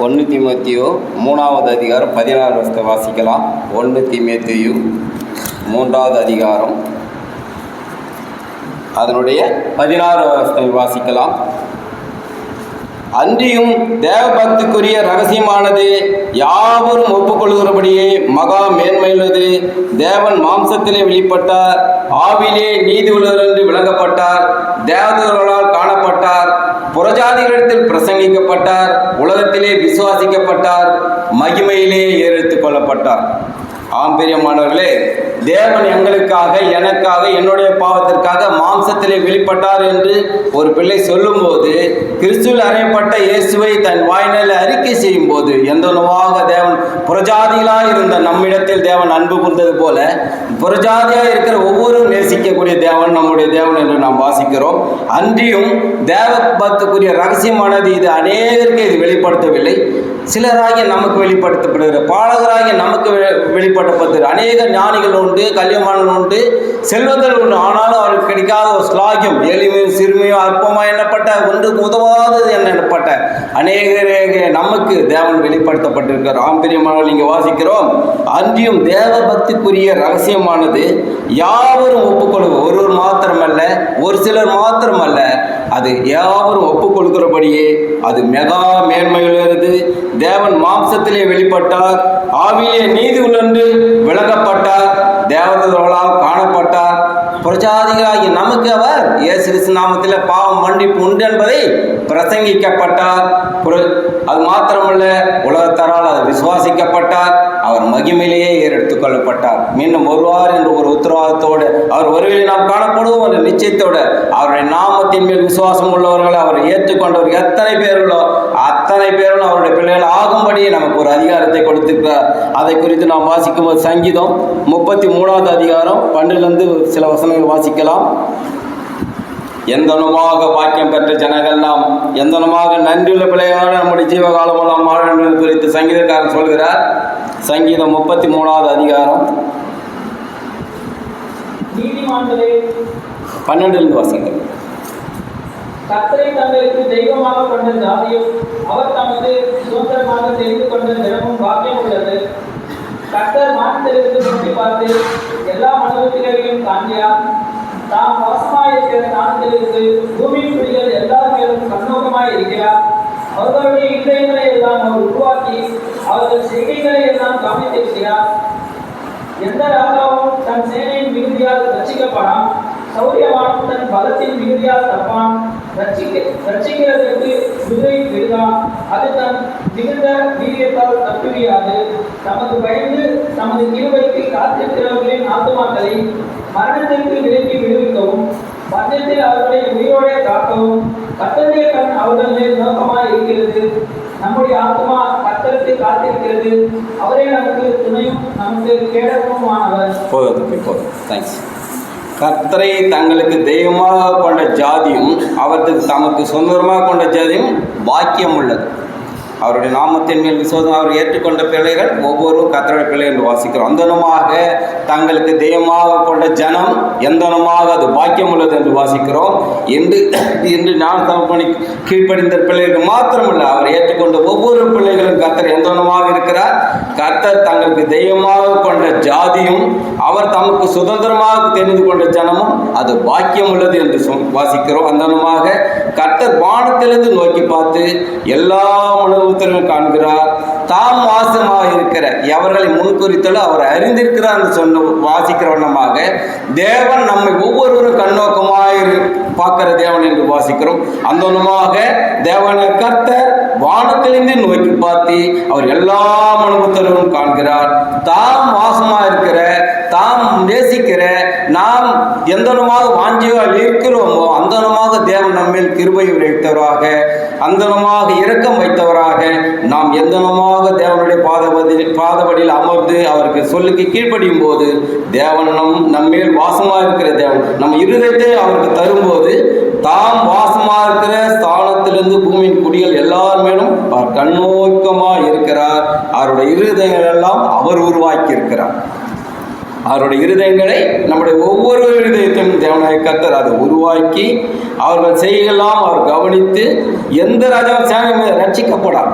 ஒன்று தீமோத்தேயு 3வது அதிகாரம் 16 வசனத்தை வாசிக்கலாம். 1 தீமோத்தேயு 3வது அதிகாரம் அதனுடைய 16 வசனத்தை வாசிக்கலாம். அன்றியும் தேவபக்திக்குரிய ரகசியமானது யாவரும் ஒப்புக்கொள்கிறபடியே மகா மேன்மையுள்ளது. தேவன் மாம்சத்திலே வெளிப்பட்டார், ஆவிலே நீதி உள்ளவர் என்று விளங்கப்பட்டார், தேவதூதர்களால் காணப்பட்டார், புறஜாதிகளிடத்தில் பிரசங்கிக்கப்பட்டார், உலகத்திலே விசுவாசிக்கப்பட்டார், மகிமையிலே ஏறெடுத்துக் கொள்ளப்பட்டார். ஆம்பரியமானவர்களே, தேவன் எங்களுக்காக எனக்காக என்னுடைய பாவத்திற்காக மாம்சத்திலே வெளிப்பட்டார் என்று ஒரு பிள்ளை சொல்லும்போது கிறிஸ்துவில் அறையப்பட்ட இயேசுவை தன் வாயினால் அறிக்கை செய்யும் போது எந்தனவாக தேவன் புறஜாதிகளாக இருந்த நம்மிடத்தில் தேவன் அன்பு கூர்ந்தது போல புறஜாதியாக இருக்கிற ஒவ்வொரு நேசிக்கக்கூடிய தேவன் நம்முடைய தேவன் என்று நாம் வாசிக்கிறோம். அன்றியும் தேவ பக்திக்குரிய ரகசியமானது இது அநேகருக்கு இது வெளிப்படுத்தவில்லை. சிலராகிய நமக்கு வெளிப்படுத்தப்படுகிற பாலகராகிய நமக்கு வெளிப்படுத்தப்படுகிற அநேக ஞானிகள் உண்டு, கல்யாணம் உண்டு, செல்வங்கள் உண்டு. ஆனாலும் அவருக்கு கிடைக்காத ஒரு ஸ்லாகியம், எளிமையும் சிறுமையும் அற்பமாக எண்ணப்பட்ட ஒன்றுக்கு உதவாதது எண்ணப்பட்ட அநேக நமக்கு தேவன் வெளிப்படுத்தப்பட்டிருக்கிறார். ஆம்பரியமானவர்கள் இங்கே வாசிக்கிறோம். அன்றியும் தேவ பக்திக்குரிய ரகசியமானது யாவரும் ஒப்புக்கொள்வது, ஒருவர் மாத்திரமல்ல, ஒரு சிலர் மாத்திரமல்ல, அது யாவரும் ஒப்புக்கொள்கிறபடியே அது மெகா மேன்மையுள்ளது. தேவன் மாம்சத்திலே வெளிப்பட்டார், ஆவிலே நீதி உள்ளென்று விளங்கப்பட்டார், தேவதூதர்களால் காணப்பட்டார், புறஜாதிகளாகிய நமக்கு அவர் இயேசு கிறிஸ்து நாமத்தில் பாவம் மன்னிப்பு உண்டு என்பதை பிரசங்கிக்கப்பட்டார். அது மாத்திரமல்ல, உலகத்தாரால் அது விசுவாசிக்கப்பட்டார், அவர் மகிமையிலேயே ஏறெடுத்துக் கொள்ளப்பட்டார். மீண்டும் வருவார் என்று ஒரு உத்தரவாதத்தோடு அவர் வருகையை நாம் காணப்படுவோம் என்ற நிச்சயத்தோடு அவருடைய நாமத்தின் மேல் விசுவாசம் உள்ளவர்கள் அவரை ஏற்றுக்கொண்டவர் எத்தனை பேர்களோ அத்தனை பேரும் அவருடைய பிள்ளைகள் ஆகும்படியே நமக்கு ஒரு அதிகாரத்தை கொடுத்திருக்கிறார். அதை குறித்து நாம் வாசிக்கும் போது சங்கீதம் 33வது அதிகாரம் 12 சில வசனங்கள் வாசிக்கலாம். எந்தனமாக பாக்கியம் பெற்ற ஜனங்கள் நாம், எந்தனமாக நன்றியுள்ள பிள்ளைகளோடு நம்முடைய ஜீவகாலமெல்லாம் வாழ என்பது குறித்து சங்கீதக்காரன் சொல்கிறார். சங்கீதம் 33வது அதிகாரம் 12 வாசிங்கள். கர்த்தரை தங்களுக்கு தெய்வமாக கொண்ட ஜாதியும் அவர் தமது சுதந்திரமாக தெரிந்து கொண்ட தினமும் பாக்கியம் உள்ளது. கர்த்தர் வானத்திலிருந்து நோக்கி பார்த்து எல்லா மனுபுத்திரரையும் காண்கிறார். தாம் வாசமாயிருக்கிற நாட்களிலிருந்து பூமியின் குடிகள் எல்லார் மேலும் கண்ணோக்கமாய் இருக்கிறார். அவர்களுடைய இதயங்களை எல்லாம் அவர் உருவாக்கி அவர்கள் செய்கைகளை எல்லாம் கவனித்திருக்கிறார். எந்த ராஜாவும் தன் சேனையின் மிகுதியால் ரட்சிக்கப்படான், சௌரியவானும் தன் பலத்தின் மிகுதியால் தப்பான். ரட்சிக்கிறதற்கு குதிரை விடுதான், அது தன் மிகுந்த வீரியத்தால் தப்புவியாது. தமது பயந்து தமது கிருபைக்கு காத்திருக்கிறவர்களின் ஆத்துமாக்களை மரணத்திற்கு விலக்கி விடுவிக்கவும், மரணத்தில் அவர்களை உயிரோடே காக்கவும் கர்த்தருடைய கண் அவர்கள் மேல் நோக்கமாக இருக்கிறது. நம்முடைய ஆத்மா கர்த்தருக்கு காத்திருக்கிறது. அவரே நமக்கு துணையும் நமக்கு கேடகமுமானவர். போதும். தேங்க்ஸ். கர்த்தரை தங்களுக்கு தெய்வமாக கொண்ட ஜாதியும் அவருக்கு தமக்கு சொந்தமாக கொண்ட ஜாதியும் பாக்கியம் உள்ளது. அவருடைய நாமத்தின் மேல் விசுவாசம் அவர் ஏற்றுக்கொண்ட பிள்ளைகள் ஒவ்வொருவரும் கர்த்தருடைய பிள்ளை என்று வாசிக்கிறோம். அந்தனமாக தங்களுக்கு தெய்வமாக கொண்ட ஜனம் எந்தனமாக அது பாக்கியம் உள்ளது என்று வாசிக்கிறோம். இன்று நான் தமக்கு கீழ்ப்படிந்த பிள்ளைகளுக்கு மாத்திரமல்ல, அவர் ஏற்றுக்கொண்ட ஒவ்வொரு பிள்ளைகளும் கர்த்தர் எந்தனமாக இருக்கிறார். கர்த்தர் தங்களுக்கு தெய்வமாக கொண்ட ஜாதியும் அவர் தமக்கு சுதந்திரமாக தெரிந்து கொண்ட ஜனமும் அது பாக்கியம் உள்ளது என்று வாசிக்கிறோம். அந்தனமாக கர்த்தர் வானத்திலிருந்து நோக்கி பார்த்து எல்லா மனுபுத்திரனும் காண்கிறார். தாம் வாசமாக இருக்கிற எவர்களை முன்குறித்தலோ அவர் அறிந்திருக்கிறார் என்று சொன்ன வாசிக்கிற வண்ணமாக தேவன் நம்மை ஒவ்வொருவரும் கண்ணோக்கமாக பார்க்கிற தேவன் என்று வாசிக்கிறோம். அந்தனமாக தேவனை கர்த்தர் வானத்திலிருந்து நோக்கி பார்த்து அவர் எல்லா மனுபுத்திரனும் காண்கிறார். தாம் வாசமாக இருக்கிற, தாம் நேசிக்கிற, நாம் எந்தனமாக வாஞ்சியாக இருக்கிறோமோ அந்தனமாக தேவன் நம்மேல் கிருபை வைத்தவராக, அந்தனமாக இரக்கம் வைத்தவராக, நாம் எந்தனமாக தேவனுடைய பாதபடியில் அமர்ந்து அவருக்கு சொல்லுக்கு கீழ்ப்படியும் போது தேவன் நம்மேல் வாசமாக இருக்கிற தேவன் நம் இருதயத்தை அவருக்கு தரும்போது தாம் வாசமாக இருக்கிற ஸ்தானத்திலிருந்து பூமியின் குடிகள் எல்லார் மேலும் அவர் கண்ணோக்கமாக இருக்கிறார். அவருடைய இருதயங்கள் எல்லாம் அவர் உருவாக்கி இருக்கிறார். அவருடைய இருதயங்களை நம்முடைய ஒவ்வொரு இருதயத்தையும் தேவனாய கர்த்தர் அதை உருவாக்கி அவர்கள் செய்யலாம் அவர் கவனித்து எந்த ராஜாவும் சேனை ரட்சிக்கப்படார்.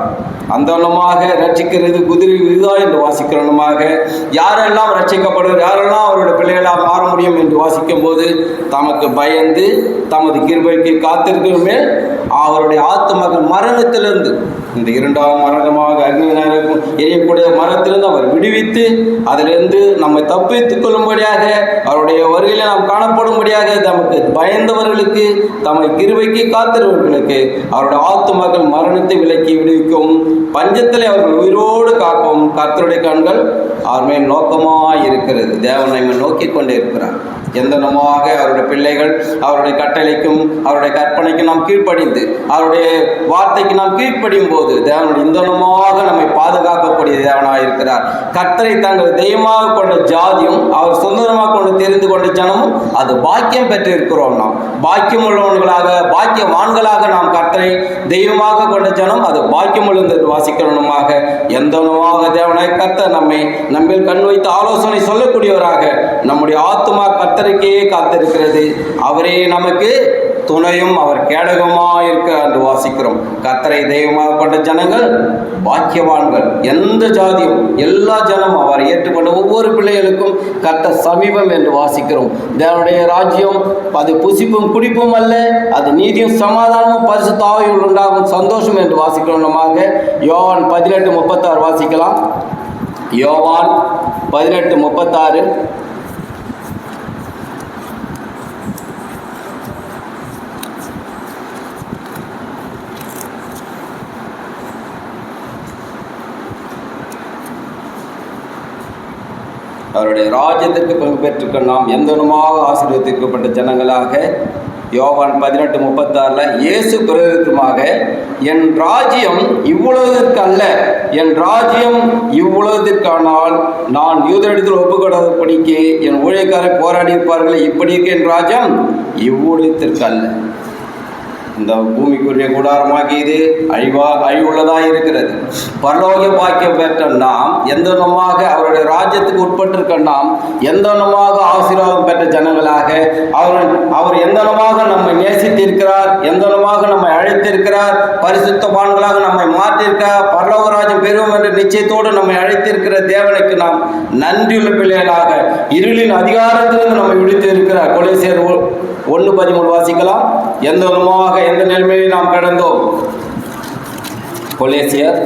அந்தனமாக ரட்சிக்கிறது குதிரை விதா என்று வாசிக்கிறவனமாக யாரெல்லாம் ரட்சிக்கப்படுவது, யாரெல்லாம் அவருடைய பிள்ளைகளாக மாற முடியும் என்று வாசிக்கும் போது தமக்கு பயந்து தமது கிருபைக்கு காத்திருக்கிற மேல் அவருடைய ஆத்துமகள் மரணத்திலிருந்து, இந்த இரண்டாம் மரணமாக அக்னியினருக்கும் எரியக்கூடிய மரணத்திலிருந்து அவர் விடுவித்து அதிலிருந்து நம்மை தப்பித்துக் கொள்ளும்படியாக அவருடைய வருகையில் நாம் காணப்படும்படியாக தமக்கு பயந்தவர்களுக்கு தம்மை கிருபைக்கு காத்திருவர்களுக்கு அவருடைய ஆத்துமகள் மரணத்தை விலக்கி விடுவிக்கவும் பஞ்சத்தில் அவர்கள் உயிரோடு காக்கவும் கர்த்தருடைய கண்கள் அவர் மேல் நோக்கமாக இருக்கிறது. தேவன் நம்மை நோக்கி கொண்டே இருக்கிறார். எந்தனமாக அவருடைய பிள்ளைகள் அவருடைய கட்டளைக்கும் அவருடைய கற்பனைக்கும் நாம் கீழ்ப்படிந்து அவருடைய வார்த்தைக்கு நாம் கீழ்ப்படியும் போது தேவனுடைய இந்தனமாக நம்மை பாதுகாக்கக்கூடிய தேவனாக இருக்கிறார். கர்த்தரை தங்கள் தெய்வமாக கொண்ட ஜாதியும் அவர் சொந்தமாக கொண்டு தெரிந்து கொண்ட ஜனமும் அது பாக்கியம் பெற்று இருக்கிறோம். நாம் பாக்கியம் உள்ளவர்களாக பாக்கியவான்களாக நாம் கர்த்தரை தெய்வமாக கொண்ட ஜனம் அது பாக்கியம் உள்ளது வாசிக்கிறவனுமாக எந்தனமாக தேவனாய் கர்த்தர் நம்மில் கண் வைத்து ஆலோசனை சொல்லக்கூடியவராக நம்முடைய ஆத்துமா கர்த்தருக்கே காத்திருக்கிறது. அவரே நமக்கு துணையும் அவர் கேடகமாக இருக்க என்று வாசிக்கிறோம். கர்த்தரை தெய்வமாக கொண்ட ஜனங்கள் பாக்கியவான்கள். எந்த ஜாதியும் எல்லா ஜனமும் அவர் ஏற்றுக்கொண்ட ஒவ்வொரு பிள்ளைகளுக்கும் கர்த்தர் சமீபம் என்று வாசிக்கிறோம். தேவனுடைய ராஜ்யம் அது புசிப்பும் குடிப்பும் அல்ல, அது நீதியும் சமாதானமும் பரிசுத்த ஆவியில் உண்டாகும் சந்தோஷம் என்று வாசிக்கிறோமாக யோவான் 18:36 வாசிக்கலாம். யோவான் 18:36 அவருடைய ராஜ்யத்திற்கு பங்கு பெற்றுக்க நாம் எந்தனமாக ஆசீர்வதிக்கப்பட்ட ஜனங்களாக யோவான் 18:36 இயேசு பிரதித்துமாக என் ராஜ்யம் இவ்வுலகத்திற்கு அல்ல, என் ராஜ்யம் இவ்வுலகத்திற்கானால் நான் யூதரிடத்தில் ஒப்புக்கொடாதபடிக்கு என் ஊழியக்காரர் போராடி இருப்பார்கள். இப்படி இருக்க என் ராஜ்யம் இவ்வுலகத்திற்கு அல்ல. இந்த பூமிக்குரிய கூடாரமாகி இது அழிவுள்ளதாக இருக்கிறது. பரலோக பாக்கியம் பெற்ற நாம் எந்தனமாக அவருடைய ராஜ்யத்துக்கு உட்பட்டிருக்க நாம் எந்தனமாக ஆசீர்வாதம் பெற்ற ஜனங்களாக அவர் எந்தனமாக நம்மை நேசித்திருக்கிறார், எந்தனமாக நம்மை அழைத்திருக்கிறார், பரிசுத்தவான்களாக நம்மை மாற்றிருக்கிறார், பரலோக ராஜ்யம் பெறுவோம் என்ற நிச்சயத்தோடு நம்மை அழைத்திருக்கிற தேவனுக்கு நாம் நன்றியுள்ள பிள்ளைகளாக இருளின் அதிகாரத்திலிருந்து நம்மை விடுத்து இருக்கிறார். கொலோசியர் 1:13 வாசிக்கலாம். எந்தனமாக எந்த நிலைமையில் நாம் கடந்தோம். கொலோசியர்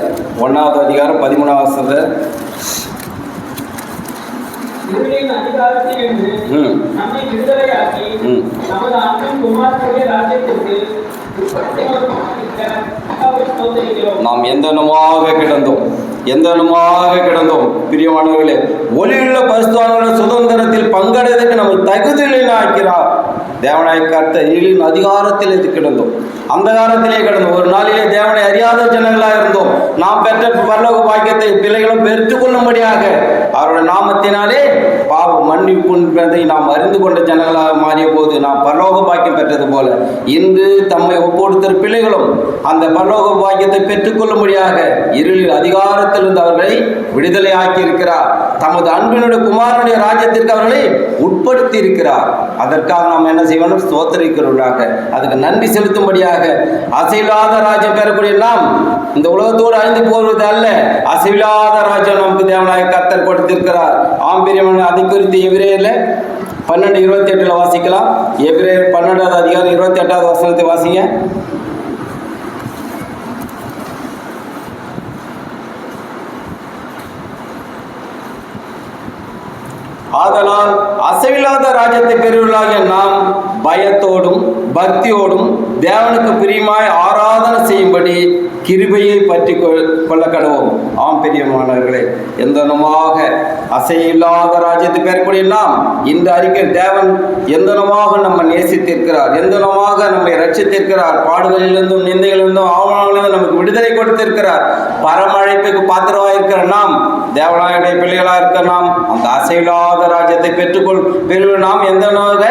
1:13 இருளின் அதிகாரத்திலிருந்து நம்மை விடுதலையாக்கி நமது அன்பின் குமாரனுடைய ராஜ்யத்திற்கு நாம் எந்தனமாக கிடந்தோம் பிரியமானவர்களே, ஒளியுள்ள பரிசுத்தவான்களுடைய சுதந்திரத்தில் பங்கடைவதற்கு நம்மை தகுதியில் ஆக்கிறார். தேவனாய் கர்த்தர் இருளின் அதிகாரத்தில் கிடந்தோம், அந்த காலத்திலே கிடந்தோம். ஒரு நாளிலே தேவனை அறியாத ஜனங்களாக இருந்தோம். நாம் பெற்ற பரலோக பாக்கியத்தை பிள்ளைகளும் பெற்றுக் கொள்ளும்படியாக அவருடைய நாமத்தினாலே பாவ மன்னிப்பு என்பதை நாம் அறிந்து கொண்ட ஜனங்களாக மாறிய போது நாம் பரலோக பாக்கியம் பெற்றது போல இன்று தம்மை ஒப்புடுத்த பிள்ளைகளும் அந்த பரலோக பாக்கியத்தை பெற்றுக்கொள்ளும்படியாக இருளில் அதிகாரத்திலிருந்து அவர்களை விடுதலை ஆக்கி இருக்கிறார். தமது அன்பினுடைய குமாரனுடைய ராஜ்யத்திற்கு அவர்களை உட்படுத்தி இருக்கிறார். அதற்காக நாம் என்ன செய்யணும்? ஸ்தோத்திரிக்கிறவர்களாக, அதுக்கு நன்றி செலுத்தும்படியாக அசைவில்லாத ராஜ்யம் பெறக்கூடிய நாம் இந்த உலகத்தோடு அழிந்து போவது அல்ல, அசைவில்லாத ராஜ்யம் நமக்கு தேவனாய கர்த்தர் கொடுத்திருக்கிறார். ஆம்பிரியமான அதை குறித்து எபிரேயர்ல 12:28 வாசிக்கலாம். எபிரேயர் 12:28 வாசிங்க. ஆதலால் அசைவில்லாத ராஜ்யத்தை பெறுவர்களாகிய நாம் பயத்தோடும் பக்தியோடும் தேவனுக்கு பிரியமாய் ஆராதனை செய்யும்படி கிருபையை பற்றி கொள்ள கடவோம். ஆம் பிரியமானவர்களே, எந்தனமாக அசையில்லாத ராஜ்யத்தை பெறக்கூடிய நாம் இந்த அறிக்கை தேவன் எந்தனமாக நம்ம நேசித்திருக்கிறார், எந்தனமாக நம்மை ரட்சித்திருக்கிறார், பாடுகளிலிருந்தும் நிந்தைகளிலிருந்தும் அவமானங்களிலிருந்தும் நமக்கு விடுதலை கொடுத்திருக்கிறார். பரமழைப்புக்கு பாத்திரமாக இருக்கிற நாம், தேவனாயுடைய பிள்ளைகளாக இருக்கிற நாம் அந்த அசைவில்லாத ராஜ்யத்தை பெறுவ நாம் எந்தனமாக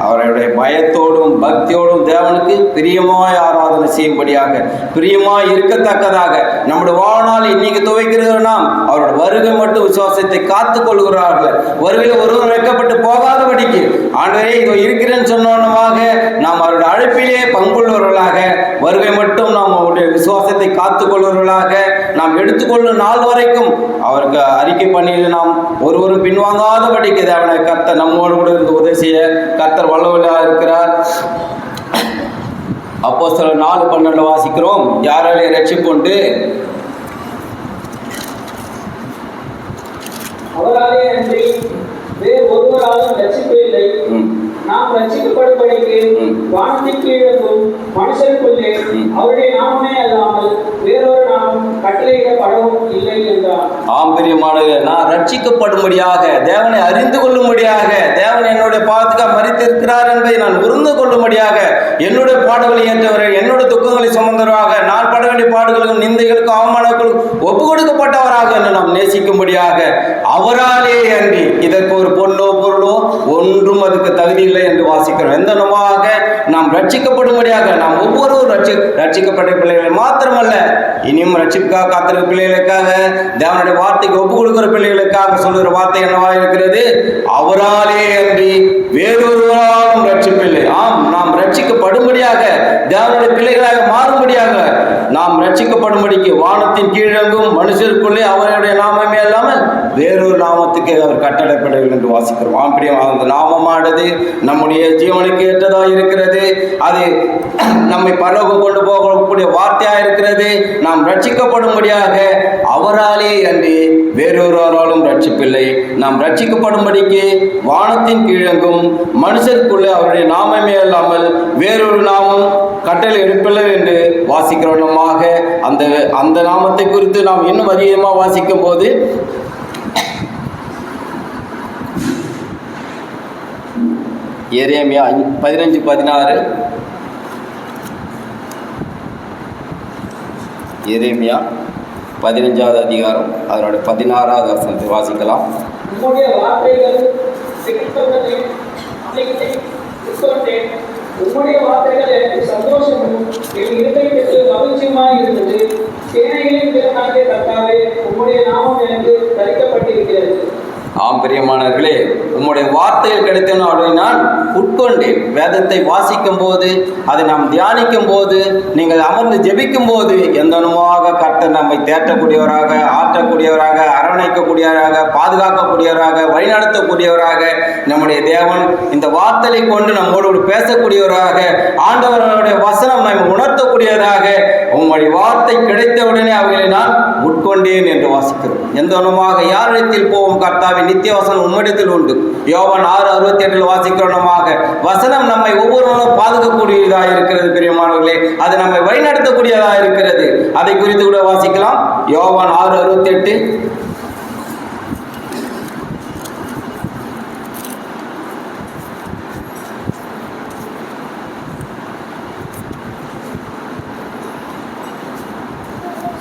அவருடைய பயத்தோடும் பக்தியோடும் தேவனுக்கு பிரியமாய் ஆராதனை செய்யும்படியாக, பிரியமாய் இருக்கத்தக்கதாக நம்முடைய வாழ்நாள் இன்னைக்கு துவைக்கிறது நாம் அவரோட வருகை மட்டும் விசுவாசத்தை காத்துக் கொள்கிறார்கள். வருகையில் ஒருவர் வைக்கப்பட்டு போகாதபடிக்கு ஆண்டவரே இதோ இருக்கிறேன்னு சொன்னோன்னமாக நாம் அவருடைய அழைப்பிலே பங்குள்ளவர்களாக, வருகை மட்டும் நாம் அவருடைய விசுவாசத்தை காத்துக் கொள்வர்களாக, நாம் எடுத்துக்கொள்ளும் நாள் வரைக்கும் அவருக்கு அறிக்கை பண்ணியில் நாம் ஒருவரும் பின்வாங்காதபடிக்கு தேவனை கர்த்தர் நம்மோடு கூட இருந்து உதவி செய்ய கர்த்தர் வல்லவராக இருக்கிறார். அப்போஸ்தலர் 4:12 வாசிக்கிறோம். யாராலே ரட்சிப்புண்டு? அவராலே அன்றி வேறு ஒருவராலும் ரட்சிப்பு இல்லை. நாம் ரட்சிக்கப்படும்படிக்கு வானத்தின் கீழும் மனுஷருக்குள்ளே அவருடைய நாமமே அல்லாமல் வேறொரு நாமம் கட்டளையிடப்படவும் இல்லை என்றார். ஆம்பரியமானவர்களே, நான் ரட்சிக்கப்படும்படியாக, தேவனை அறிந்து கொள்ளும்படியாக, தேவன் என்னுடைய பாவத்துக்காக மரித்திருக்கிறார் என்பதை நான் உணர்ந்து கொள்ளும்படியாக, என்னுடைய பாடுகளை ஏற்றவர்கள், என்னுடைய துக்கங்களை சுமந்தவராக, நான் பட வேண்டிய பாடுகளுக்கும் நிந்தைகளுக்கும் அவமானங்களுக்கும் ஒப்பு கொடுக்கப்பட்டவராக என்று நாம் நேசிக்கும்படியாக அவராலே அன்றி இதற்கு ஒரு பொருளோ ஒன்றும் அதுக்கு தகுதி இல்லை என்று வாசிக்கிறோம். எந்தனமாக நாம் ரட்சிக்கப்படும்படியாக, நாம் ஒவ்வொருவரும் ரட்சிக்கப்பட்ட பிள்ளைகளை மாத்திரமல்ல, இனியும் ரட்சிப்புக்காக காத்திருக்கிற பிள்ளைகளுக்காக, தேவனுடைய வார்த்தைக்கு ஒப்பு கொடுக்கிற பிள்ளைகளுக்காக சொல்லுகிற வார்த்தை என்னவா இருக்கிறது? அவராலே அன்றி வேறொருவராலும் ரட்சிப்பில்லை. ஆம், நாம் ரட்சிக்கப்படும்படியாக, தேவனுடைய பிள்ளைகளாக மாறும்படியாக, நாம் ரட்சிக்கப்படும்படிக்கு வானத்தின் கீழங்கும் மனுஷருக்குள்ளே அவருடைய நாமமே இல்லாமல் வேறொரு நாமத்துக்கு அவர் கட்டளைப்படவில்லை என்று வாசிக்கிறோம். ஆம்பிரியம் அந்த நாமமானது நம்முடைய ஜீவனுக்கு ஏற்றதாக இருக்கிறது. அது நம்மை பரலோகம் கொண்டு போகக்கூடிய வார்த்தையாக இருக்கிறது. நாம் ரட்சிக்கப்படும்படியாக அவராலே அன்றி வேறொருவராலும் ரட்சிப்பில்லை. நாம் ரட்சிக்கப்படும்படிக்கு வானத்தின் கீழங்கும் மனுஷருக்குள்ளே அவருடைய நாமமே இல்லாமல் வேறொரு நாமம் கட்டளை எடுப்பில்லை என்று வாசிக்கிறோமாக அந்த நாமத்தை குறித்து நாம் இன்னும் அதிகமாக வாசிக்கும் போது எரேமியா 15:16, எரேமியா 15வது அதிகாரம் அதனுடைய 16வது வசனத்தை வாசிக்கலாம். உம்முடைய வார்த்தைகள் உம்முடைய வார்த்தைகள் எனக்கு சந்தோஷமும் என் இருதயத்திற்கு மகிழ்ச்சியுமாய் இருந்தது. சேனைகளின் தேவனாகிய கர்த்தாவே, உம்முடைய நாமம் எனக்கு தரிக்கப்பட்டிருக்கிறது. ஆம் பிரியமானவர்களே, உம்முடைய வார்த்தைகள் கிடைத்தன நான் உட்கொண்டேன். வேதத்தை வாசிக்கும் போது, அதை நாம் தியானிக்கும் போது, நீங்கள் அமர்ந்து ஜெபிக்கும் போது எந்தனமாக கர்த்தர் நம்மை தேற்றக்கூடியவராக, ஆற்றக்கூடியவராக, அரவணைக்கக்கூடியவராக, பாதுகாக்கக்கூடியவராக, வழிநடத்தக்கூடியவராக நம்முடைய தேவன் இந்த வார்த்தையை கொண்டு நம்மோடு பேசக்கூடியவராக, ஆண்டவருடைய வசனம் நம்மை உணர்த்தக்கூடியவராக, உம்முடைய வார்த்தை கிடைத்தவுடனே அவைகளை நான் உட்கொண்டேன் என்று வாசிக்கிறோம். எந்தனமாக யாரிடத்தில் போவோம்? கர்த்தாவின் நித்திய வசனம் உம்மிடத்தில் உண்டு. யோவான் 6:68 வாசிக்கிறோமாக வசனம் நம்மை ஒவ்வொரு நாளும் பாதுகாக்கக்கூடியதாக இருக்கிறது. பிரியமானவர்களே, அது நம்மை வழிநடத்தக்கூடியதாக இருக்கிறது. அதை குறித்து கூட வாசிக்கலாம். யோவான் 6:68.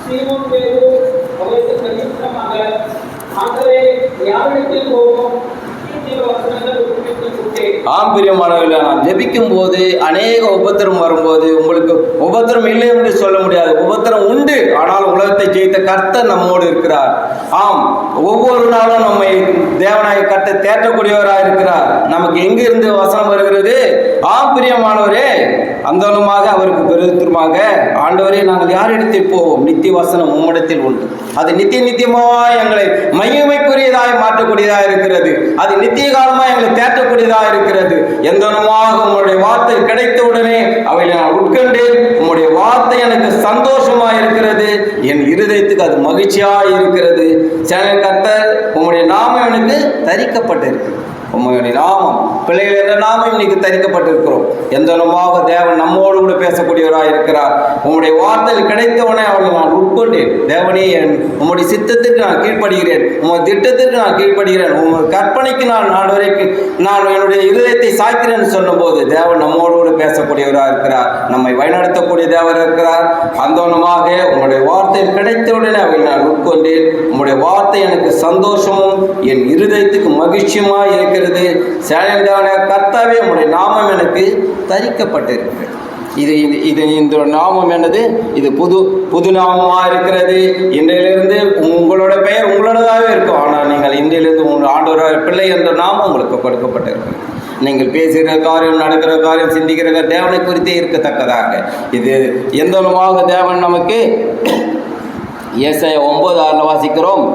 சீமோன் பேதுரு அவருக்கு பிரதியுத்தரமாக, ஆண்டவரே, யாரிடத்தில் போவோம்? வசனங்கள் உட்கொண்டேன். ஆம் பிரியமானவர்களே, நாம் ஜெபிக்கும் போது அநேக உபத்திரம் வரும்போது உங்களுக்கு உபத்திரம் இல்லை என்று சொல்ல முடியாது. உபத்திரம் உண்டு. ஆனால் உலகத்தை ஜெயித்த கர்த்தர் நம்மோடு இருக்கிறார். ஆம், ஒவ்வொரு நாளும் நம்மை தேவனாய கர்த்தர் தேற்றக்கூடியவராக இருக்கிறார். நமக்கு எங்கிருந்து வசனம் வருகிறது? ஆம் பிரியமானவரே, அந்தனமாக அவருக்கு பெருத்திரமாக, ஆண்டவரே, நாங்கள் யாரிடத்தில் போவோம்? நித்திய வசனம் உம்மிடத்தில் உண்டு. அது நித்தியமாய் எங்களை மகிமைக்குரியதாய் மாற்றக்கூடியதாக இருக்கிறது. அது நித்திய காலமாக எங்களை தேற்றக்கூடியதாக இருக்கிறது. எந்தனமாக உங்களுடைய வார்த்தை கிடைத்தவுடனே அவைகளை நான் உட்கொண்டேன். உங்களுடைய வார்த்தை எனக்கு சந்தோஷமா இருக்கிறது. என் இருதயத்துக்கு அது மகிழ்ச்சியாக இருக்கிறது. சேனல் கர்த்தர், உங்களுடைய நாமம் எனக்கு தரிக்கப்பட்டிருக்கிறது. உம்முடைய நாமம், பிள்ளைகள் என்ற நாமம் இன்னைக்கு தரிக்கப்பட்டிருக்கிறோம். எந்தனமாக தேவன் நம்மோடு கூட பேசக்கூடியவராக இருக்கிறார். உம்முடைய வார்த்தையில் கிடைத்தவனே அவனை நான் உட்கொண்டேன். தேவனே, உம்முடைய சித்தத்திற்கு நான் கீழ்ப்படுகிறேன். உம்முடைய திட்டத்திற்கு நான் கீழ்ப்படுகிறேன். உம்முடைய கற்பனைக்கு நான் வரைக்கும் நான் என்னுடைய இருதயத்தை சாய்க்கிறேன் சொல்லும் போது தேவன் நம்மோடு கூட பேசக்கூடியவராக இருக்கிறார். நம்மை வழிநடத்தக்கூடிய தேவர் இருக்கிறார். அந்தனமாக உம்முடைய வார்த்தையில் கிடைத்தவுடனே அவை நான் உட்கொண்டேன். உம்முடைய வார்த்தை எனக்கு சந்தோஷமும் என் இருதயத்துக்கு மகிழ்ச்சியுமா இருக்கிறது. கர்த்தாவே, உம்முடைய நாமம் எனக்கு தரிக்கப்பட்டிருக்கிறது. இந்த நாமம் என்னது? இது புது நாமமா இருக்கிறது. இன்றையிலிருந்து உங்களோட பெயர் உங்களோடதாகவே இருக்கும். ஆனால் நீங்கள் இன்றையிலிருந்து உங்கள் ஆண்டவராக பிள்ளை என்ற நாமம் உங்களுக்கு கொடுக்கப்பட்டிருக்கிறது. நீங்கள் பேசுகிற காரியம், நடக்கிற காரியம், சிந்திக்கிற தேவனை குறித்தே இருக்கத்தக்கதாக இது எந்தனமாக தேவன் நமக்கு ஏசாயா 9:6 வாசிக்கிறோம்.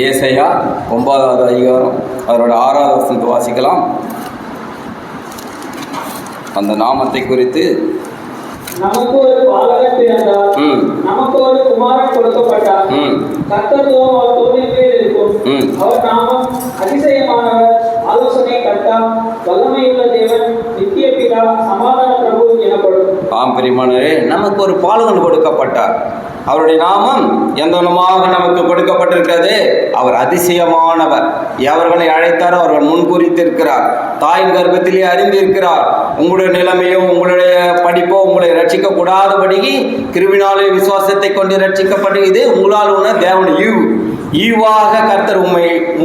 ஏசாயா 9வது அதிகாரம் அவரோட 6வது வசனத்தை வாசிக்கலாம். அந்த நாமத்தை குறித்து, நமக்கு ஒரு பாலகன் பிறந்தார், நமக்கு ஒரு குமாரன் கொடுக்கப்பட்டார். கர்த்தத்துவம் அவர் தோளின் மேல் இருக்கும். அவர் நாமம் அதிசயமானவர், ஆலோசனை கர்த்தா, வல்லமையுள்ள தேவன், நித்திய பிதா, சமாதான பிரபு எனப்படும். ஆம் பிரியமானவரே, நமக்கு ஒரு பாலகன் கொடுக்கப்பட்டார். அவருடைய நாமம் எந்தனமாக நமக்கு கொடுக்கப்பட்டிருக்கிறது. அவர் அதிசயமானவர். எவர்களை அழைத்தாரோ அவர்கள் முன்குறித்திருக்கிறார். தாயின் கர்ப்பத்திலே அறிந்திருக்கிறார். உங்களுடைய நிலைமையோ, உங்களுடைய படிப்போ உங்களை ரட்சிக்க கூடாதபடிக்கு கிருபினாலே விசுவாசத்தை கொண்டு ரட்சிக்கப்பட்டு இது உங்களால் உண தேவன் ஈவாக கர்த்தர்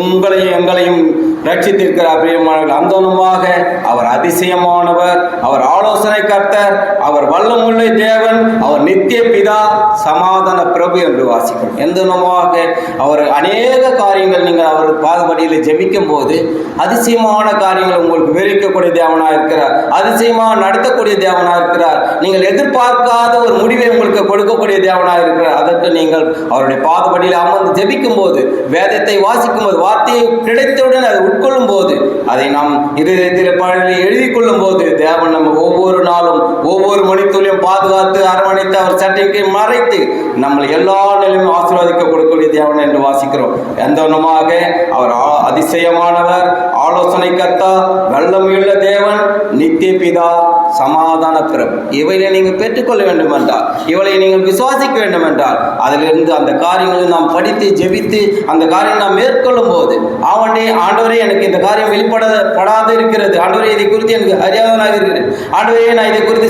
உங்களையும் எங்களையும் ரட்சித்திருக்கிறார். பிரியமானவர்கள், அந்தனமாக அவர் அதிசயமானவர், அவர் ஆலோசனை கர்த்தர், அவர் வல்லமுள்ள தேவன், அவர் நித்திய பிதா, சமாதான பிரபு என்று வாசிக்கிறோம். எந்தனமாக அவர் அநேக காரியங்கள் நீங்கள் அவர் பாதுபடியில் ஜெபிக்கும் போது அதிசயமான காரியங்கள் உங்களுக்கு விவரிக்கக்கூடிய தேவனாக இருக்கிறார். அதிசயமாக நடத்தக்கூடிய தேவனாக இருக்கிறார். நீங்கள் எதிர்பார்க்காத ஒரு முடிவை உங்களுக்கு கொடுக்கக்கூடிய தேவனாக இருக்கிறார். அதற்கு நீங்கள் அவருடைய பாதுபடியில் அமர்ந்து ஜெபிக்கும் போது, வேதத்தை வாசிக்கும் போது, வார்த்தையை கிடைத்தவுடன் அதை உட்கொள்ளும் போது, அதை நாம் இருதயத்தில் பாடலில் எழுதி கொள்ளும் போது தேவன் நம்ம ஒவ்வொரு நாளும் ஒவ்வொரு மணித்துளியும் பாதுகாத்து அரவணைத்து அவர் சட்டைக்கு மறைத்து நம்மளை எல்லா நிலையும் ஆசீர்வதிக்க கொடுக்கக்கூடிய தேவன் என்று வாசிக்கிறோம். எந்தனமாக அவர் அதிசயமானவர், ஆலோசனை கர்த்தா, வல்லமையுள்ள தேவன், நித்திய பிதா, சமாதான பிரபு. இவைகளை நீங்கள் பெற்றுக்கொள்ள வேண்டும் என்றால், இவளை நீங்கள் விசுவாசிக்க வேண்டும் என்றால், அதிலிருந்து அந்த காரியங்களை நாம் படித்து ஜெபித்து அந்த காரியம் நாம் மேற்கொள்ளும் போது ஆண்டவரே எனக்கு இந்த காரியம் வெளிப்படாது இருக்கிறது, ஆண்டவரே இதை குறித்து எனக்கு அறியாதவனாக இருக்கிறது, ஆண்டவரே நான் இதை குறித்து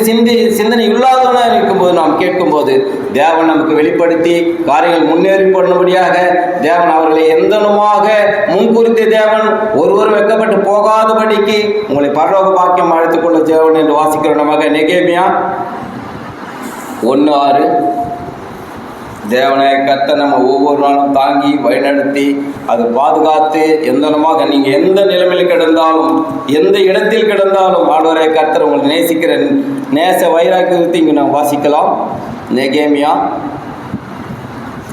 சிந்தனை இல்லாதவனாக இருக்கும்போது நாம் கேட்கும்போது தேவன் நமக்கு வெளிப்படுத்தி காரியங்கள் முன்னேறி பண்ணும்படியாக தேவன் அவர்களை எந்தனமாக முன்குறித்த தேவன் ஒருவரும் வெட்கப்பட்டு போகாதபடிக்கு உங்களை பரலோக பாக்கியம் அழைத்துக் கொள்ள தேவன் என்று வாசிக்கிறோம். நமக்கு நெகேமியா 1:6 தேவனை கர்த்தர் நம்ம ஒவ்வொரு நாளும் தாங்கி வழிநடத்தி அது பாதுகாத்து எந்தனமாக நீங்கள் எந்த நிலைமையில் கிடந்தாலும் எந்த இடத்தில் கிடந்தாலும் ஆண்டவரே கர்த்தர் உங்களை நேசிக்கிற நேச வைராக்கியத்தை இங்கே நாம் வாசிக்கலாம். நெகேமியா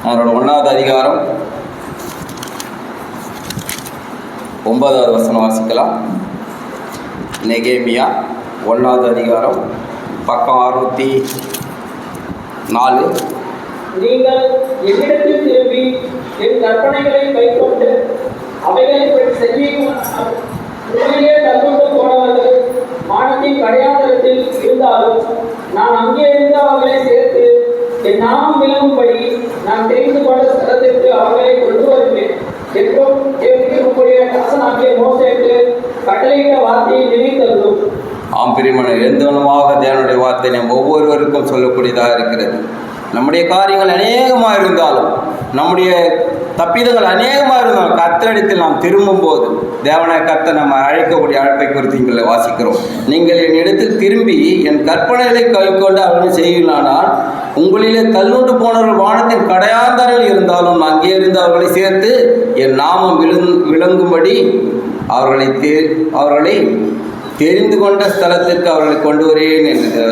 அவரோட 1வது அதிகாரம் 9வது வசனம் வாசிக்கலாம். நெகேமியா 1வது அதிகாரம் பக்கம் 604. நீங்கள் என்னிடத்தில் திரும்பி என் கற்பனைகளை கைக்கொண்டு அவைகளை செய்யும் உண்மையே தற்போது போனவர்கள் மானத்தின் கடையாந்தரத்தில் இருந்தாலும் நான் அங்கே இருந்து அவர்களை சேர்த்து என் நாமம் விளங்கும்படி நான் தெரிந்து கொண்ட ஸ்தலத்திற்கு அவர்களை கொண்டு வருவேன் என்றும் உங்களுடைய தாசனாகிய மோசேக்கு கட்டளையிட்ட வார்த்தையை நினைத்தருளும். ஆம் பிரியமான எந்தவனமாக தேவனுடைய வார்த்தை நம் ஒவ்வொருவருக்கும் சொல்லக்கூடியதாக இருக்கிறது. நம்முடைய காரியங்கள் அநேகமாக இருந்தாலும் நம்முடைய தப்பிதங்கள் அநேகமாக இருந்தாலும் கர்த்தரிடத்தில் நாம் திரும்பும் போது தேவனை கர்த்தர் நம்ம அழைக்கக்கூடிய அழைப்பை குறித்து இங்கே வாசிக்கிறோம். நீங்கள் என் இடத்தில் திரும்பி என் கற்பனைகளை கைக்கொண்டு அவர்கள் செய்யலானால் உங்களிலே தள்ளுண்டு போனவர்கள் வானத்தின் கடையாந்தரில் இருந்தாலும் அங்கே இருந்து அவர்களை சேர்த்து என் நாமம் விளங்கும்படி அவர்களை தெரிந்து கொண்ட ஸ்தலத்திற்கு அவர்களை கொண்டு வரேன் என்று.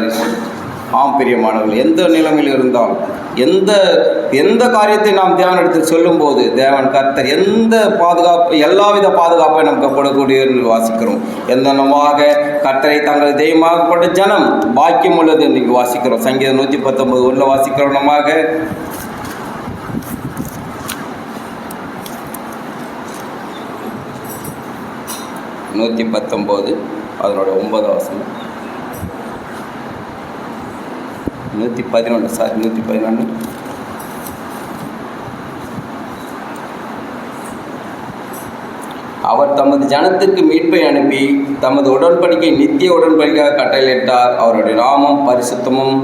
ஆம் பிரியமானவர்கள், எந்த நிலைமையில் இருந்தாலும் எந்த காரியத்தை நாம் தேவனிடத்தில் சொல்லும்போது தேவன் கர்த்தர் எந்த பாதுகாப்பு எல்லாவித பாதுகாப்பை நமக்கு கொடுக்கக்கூடிய என்று வாசிக்கிறோம். எந்தனமாக கர்த்தரை தங்கள் தெய்வமாகப்பட்ட ஜனம் பாக்கியம் உள்ளது என்று வாசிக்கிறோம். சங்கீதம் 119 வாசிக்கிறோம். நமாக 119 அதனோட 9வது வசனம் 111 அவர் தமது ஜனத்திற்கு மீட்பை அனுப்பி தமது உடன்படிக்கை நித்திய உடன்படிக்கையாக கட்டளையிட்டார். அவருடைய நாமம் பரிசுத்தமும்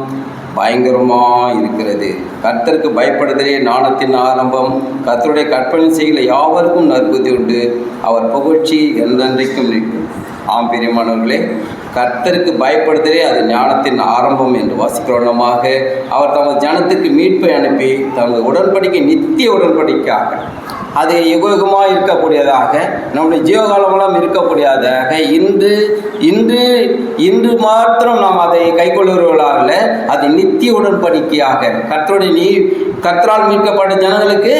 பயங்கரமாக இருக்கிறது. கர்த்தருக்கு பயப்படுதலே ஞானத்தின் ஆரம்பம். கர்த்தருடைய கற்பனை செய்கிற யாவருக்கும் நற்புத்தி உண்டு. அவர் புகழ்ச்சி என்றென்றைக்கும் நிற்கும். ஆம் பிரியமானவர்களே, கர்த்தருக்கு பயப்படுதலே அது ஞானத்தின் ஆரம்பம் என்று வாசிக்கிறோமாக அவர் தமது ஜனத்துக்கு மீட்பை அனுப்பி தமது உடன்படிக்கை நித்திய உடன்படிக்கையாக அது யுகமாக இருக்கக்கூடியதாக நம்முடைய ஜீவகாலமெல்லாம் இருக்கக்கூடியதாக இன்று மாத்திரம் நாம் அதை கைக்கொள்ளுவர்களாக அது நித்திய உடன்படிக்கையாக கர்த்தரால் மீட்கப்பட்ட ஜனங்களுக்கு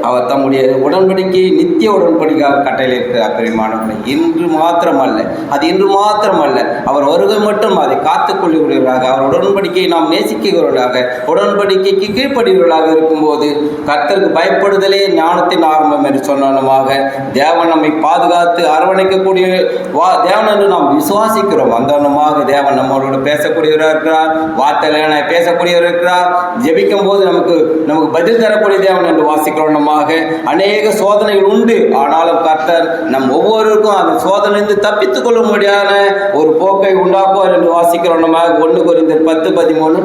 அவர் தம்முடைய உடன்படிக்கையை நித்திய உடன்படிக்கையாக கட்டளையிட்டிருக்கிறார். பிரியமானவர்களே, இன்று மாத்திரமல்ல, அது இன்று மாத்திரமல்ல, அவர் வருகை மட்டும் அதை காத்துக்கொள்ளுகிறவர்களாக அவர் உடன்படிக்கையை நாம் நேசிக்கிறவர்களாக உடன்படிக்கைக்கு கீழ்ப்படுகிறவர்களாக இருக்கும்போது கர்த்தருக்கு பயப்படுதலே ஞானத்தின் ஆரம்பம் என்று சொன்னமாக தேவன் நம்மை பாதுகாத்து அரவணைக்கக்கூடிய தேவன் என்று நாம் விசுவாசிக்கிறோம். அந்தமாக தேவன் நம்மளோட பேசக்கூடியவராக இருக்கிறார், வார்த்தையில பேசக்கூடியவர் இருக்கிறார். ஜெபிக்கும் போது நமக்கு பதில் தரக்கூடிய தேவன் என்று வாசிக்கிறோம். அநேக சோதனைகள் உண்டு, ஆனாலும் கர்த்தர் நம் ஒவ்வொருவருக்கும் அந்த சோதனையிலிருந்து தப்பித்துக் கொள்ளும்படியான ஒரு போக்கை உண்டாக்குவார் என்று வாசிக்கிறோம். 1 கொரிந்தியர் 10:13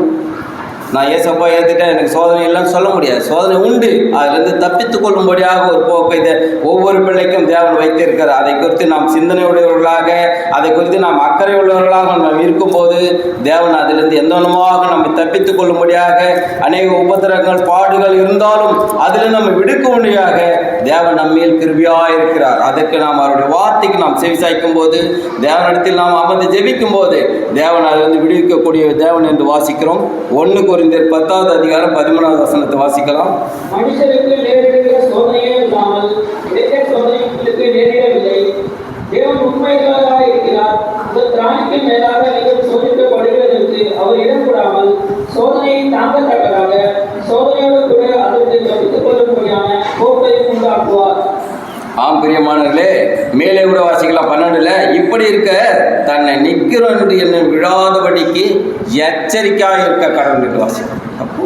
நான் ஏசப்பா ஏற்றுட்டேன், எனக்கு சோதனை இல்லைன்னு சொல்ல முடியாது. சோதனை உண்டு, அதிலிருந்து தப்பித்துக் கொள்ளும்படியாக ஒரு போக்கை ஒவ்வொரு பிள்ளைக்கும் தேவன் வைத்திருக்கிறார். அதை குறித்து நாம் சிந்தனை உடையவர்களாக, அதை குறித்து நாம் அக்கறை உள்ளவர்களாக நாம் இருக்கும்போது தேவன் அதிலிருந்து எந்தவனமாக நம்மை தப்பித்துக் கொள்ளும்படியாக அநேக உபத்திரங்கள் பாடுகள் இருந்தாலும் அதில் நம்ம விடுக்கும்படியாக தேவன் நம்மேல் கிருபையாக இருக்கிறார். அதற்கு நாம் அவருடைய வார்த்தைக்கு நாம் செவிசாய்க்கும் போது தேவனிடத்தில் நாம் அமர்ந்து ஜெபிக்கும் போது தேவன் அதிலிருந்து விடுவிக்கக்கூடிய தேவன் என்று வாசிக்கிறோம். 1 கொரிந்தியர் 10வது அதிகாரம் 13வது வசனத்தை வாசிக்கலாம். மனுஷருக்கு நேரிடுகிற சோதனையே இல்லாமல் இடைக்க சோதனைகளுக்கு நேரிடவில்லை. தேவன் உண்மையாக இருக்கிறார். அந்த திராணிக்கு மேலாக நீங்கள் சோதிக்கப்படுகிறதற்கு அவர் இடம் கொடாமல் சோதனையை தாங்கத்தக்கதாக சோதனையோடு கூட அதற்கு தப்பித்துக் கொள்ளும்படியான போக்கை உண்டாக்குவார். ஆம் பிரியமானவர்களே, மேலே கூட வாசிக்கலாம் 12ல் இப்படி இருக்க தன்னை நிற்கிறோம் என்று என்ன விழாதபடிக்கு எச்சரிக்கையாக இருக்க கடவுள் என்று வாசிக்கும். அப்போ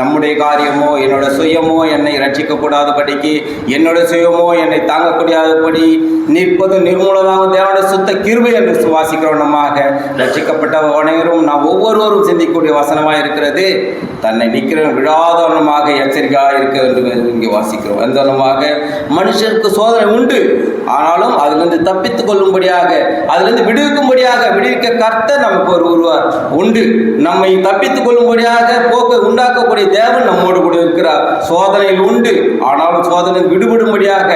நம்முடைய காரியமோ என்னோட சுயமோ என்னை ரட்சிக்கக்கூடாதபடிக்கு, என்னோட சுயமோ என்னை தாங்கக்கூடாதபடி நிற்பது நிர்மூலமாக தேவனுடைய சுத்த கிருபை என்று சுவாசிக்கிறவனமாக ரட்சிக்கப்பட்ட அனைவரும் நாம் ஒவ்வொருவரும் சிந்திக்கக்கூடிய வசனமாக இருக்கிறது. தன்னை நிற்கிற விழாதவனமாக எச்சரிக்கையாக இருக்க வேண்டும் என்று இங்கே வாசிக்கிறோம். அந்தவனமாக மனுஷனுக்கு சோதனை உண்டு, ஆனாலும் அதிலிருந்து தப்பித்துக் கொள்ளும்படியாக, அதிலிருந்து விடுவிக்கும்படியாக விடுவிக்க கர்த்தர் நமக்கு ஒருவர் உண்டு. நம்மை தப்பித்துக் கொள்ளும்படியாக போக்கை உண்டாக்கக்கூடிய தேவன் நம்மோடு கூட இருக்கிறார். சோதனைகள் உண்டு, ஆனாலும் சோதனை விடுபடும்படியாக,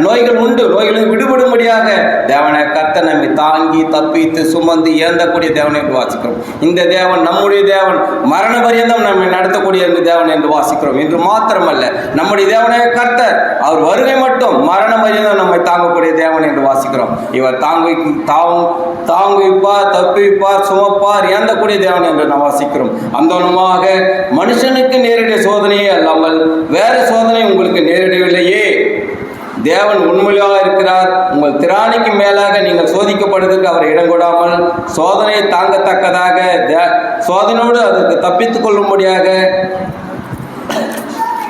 நோய்கள் உண்டு, நோய்களுக்கு விடுபடும்படியாக தேவனை கர்த்தர் நம்மை தாங்கி தப்பித்து சுமந்து ஏந்தக்கூடிய தேவனை என்று வாசிக்கிறோம். இந்த தேவன் நம்முடைய தேவன், மரண பரியந்தம் நம்மை நடத்தக்கூடிய தேவன் என்று வாசிக்கிறோம். என்று மாத்திரமல்ல, நம்முடைய தேவனை கர்த்தர் அவர் வருகை மட்டும் மரண பரியந்தம் நம்மை தாங்கக்கூடிய தேவன் என்று வாசிக்கிறோம். இவர் தாங்குவிப்பார், தப்பிப்பார், சுமப்பார், ஏந்தக்கூடிய தேவன் என்று நாம் வாசிக்கிறோம். அந்தோனமாக மனுஷனுக்கு நேரடிய சோதனையே அல்லாமல் வேற சோதனை உங்களுக்கு நேரிடவில்லையே. தேவன் உண்மையாக இருக்கிறார். உங்கள் திராணிக்கு மேலாக நீங்கள் சோதிக்கப்படுவதற்கு அவர் இடம் கொடாமல் சோதனையை தாங்கத்தக்கதாக சோதனையோடு அதற்கு தப்பித்துக் கொள்ளும்படியாக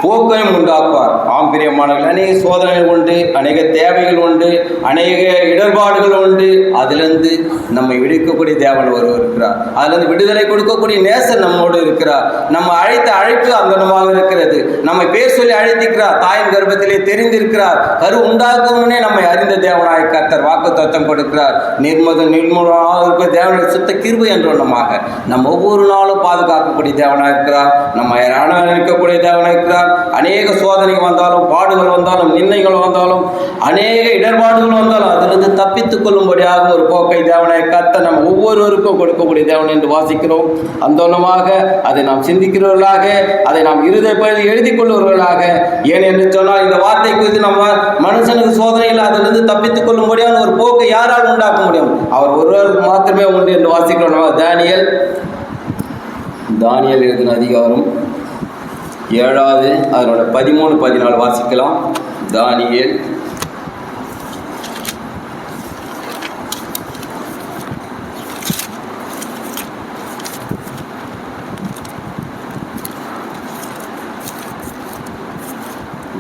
போக்கையும் உண்டாக்குவார். ஆம் பிரியமானவர்கள், அநேக சோதனைகள் உண்டு, அநேக தேவைகள் உண்டு, அநேக இடர்பாடுகள் உண்டு. அதிலிருந்து நம்மை விடுவிக்கக்கூடிய தேவன் ஒருவர் இருக்கிறார். அதிலிருந்து விடுதலை கொடுக்கக்கூடிய நேசர் நம்மோடு இருக்கிறார். நம்ம அழைத்த அழைப்பு அந்தனமாக இருக்கிறது. நம்மை பேர் சொல்லி அழைத்திருக்கிறார். தாயின் கர்ப்பத்திலே தெரிந்திருக்கிறார். கரு உண்டாக்கும் முன்னே நம்மை அறிந்த தேவனாய் கர்த்தர் வாக்கு தத்தம் கொடுக்கிறார். நிர்மூலமாக இருக்கிற தேவனுடைய சுத்த கிருபை என்ற ஒன்றமாக நம்ம ஒவ்வொரு நாளும் பாதுகாக்கக்கூடிய தேவனாக இருக்கிறார். நம்ம அனுபவிக்கக்கூடிய தேவனாக இருக்கிறார். அநேக சோதனைகள் வந்தாலும், பாடுகள் வந்தாலும், நிந்தைகள் வந்தாலும், அநேக இடர்பாடுகள் வந்தாலும் அதிலிருந்து தப்பித்துக் கொள்ளும்படியாக ஒரு போக்கை தேவனை கர்த்தர் நம்ம ஒவ்வொருவருக்கும் கொடுக்கக்கூடிய தேவன் என்று வாசிக்கிறோம். அந்தோனமாக அதை நாம் சிந்திக்கிறவர்களாக, அதை நாம் இருதயத்தில் எழுதி கொள்ளுவர்களாக. ஏன் என்று சொன்னால், இந்த வார்த்தை குறித்து நம்ம மனுஷனுக்கு சோதனைகள் அதிலிருந்து தப்பித்துக் கொள்ளும்படியான ஒரு போக்கை யாரால் உண்டாக்க முடியும்? அவர் ஒருவருக்கு மாத்திரமே உண்டு என்று வாசிக்கிறோம். தானியேல் எழுதின அதிகாரம் 7 அதனோட 13-14 வாசிக்கலாம். தானியேல்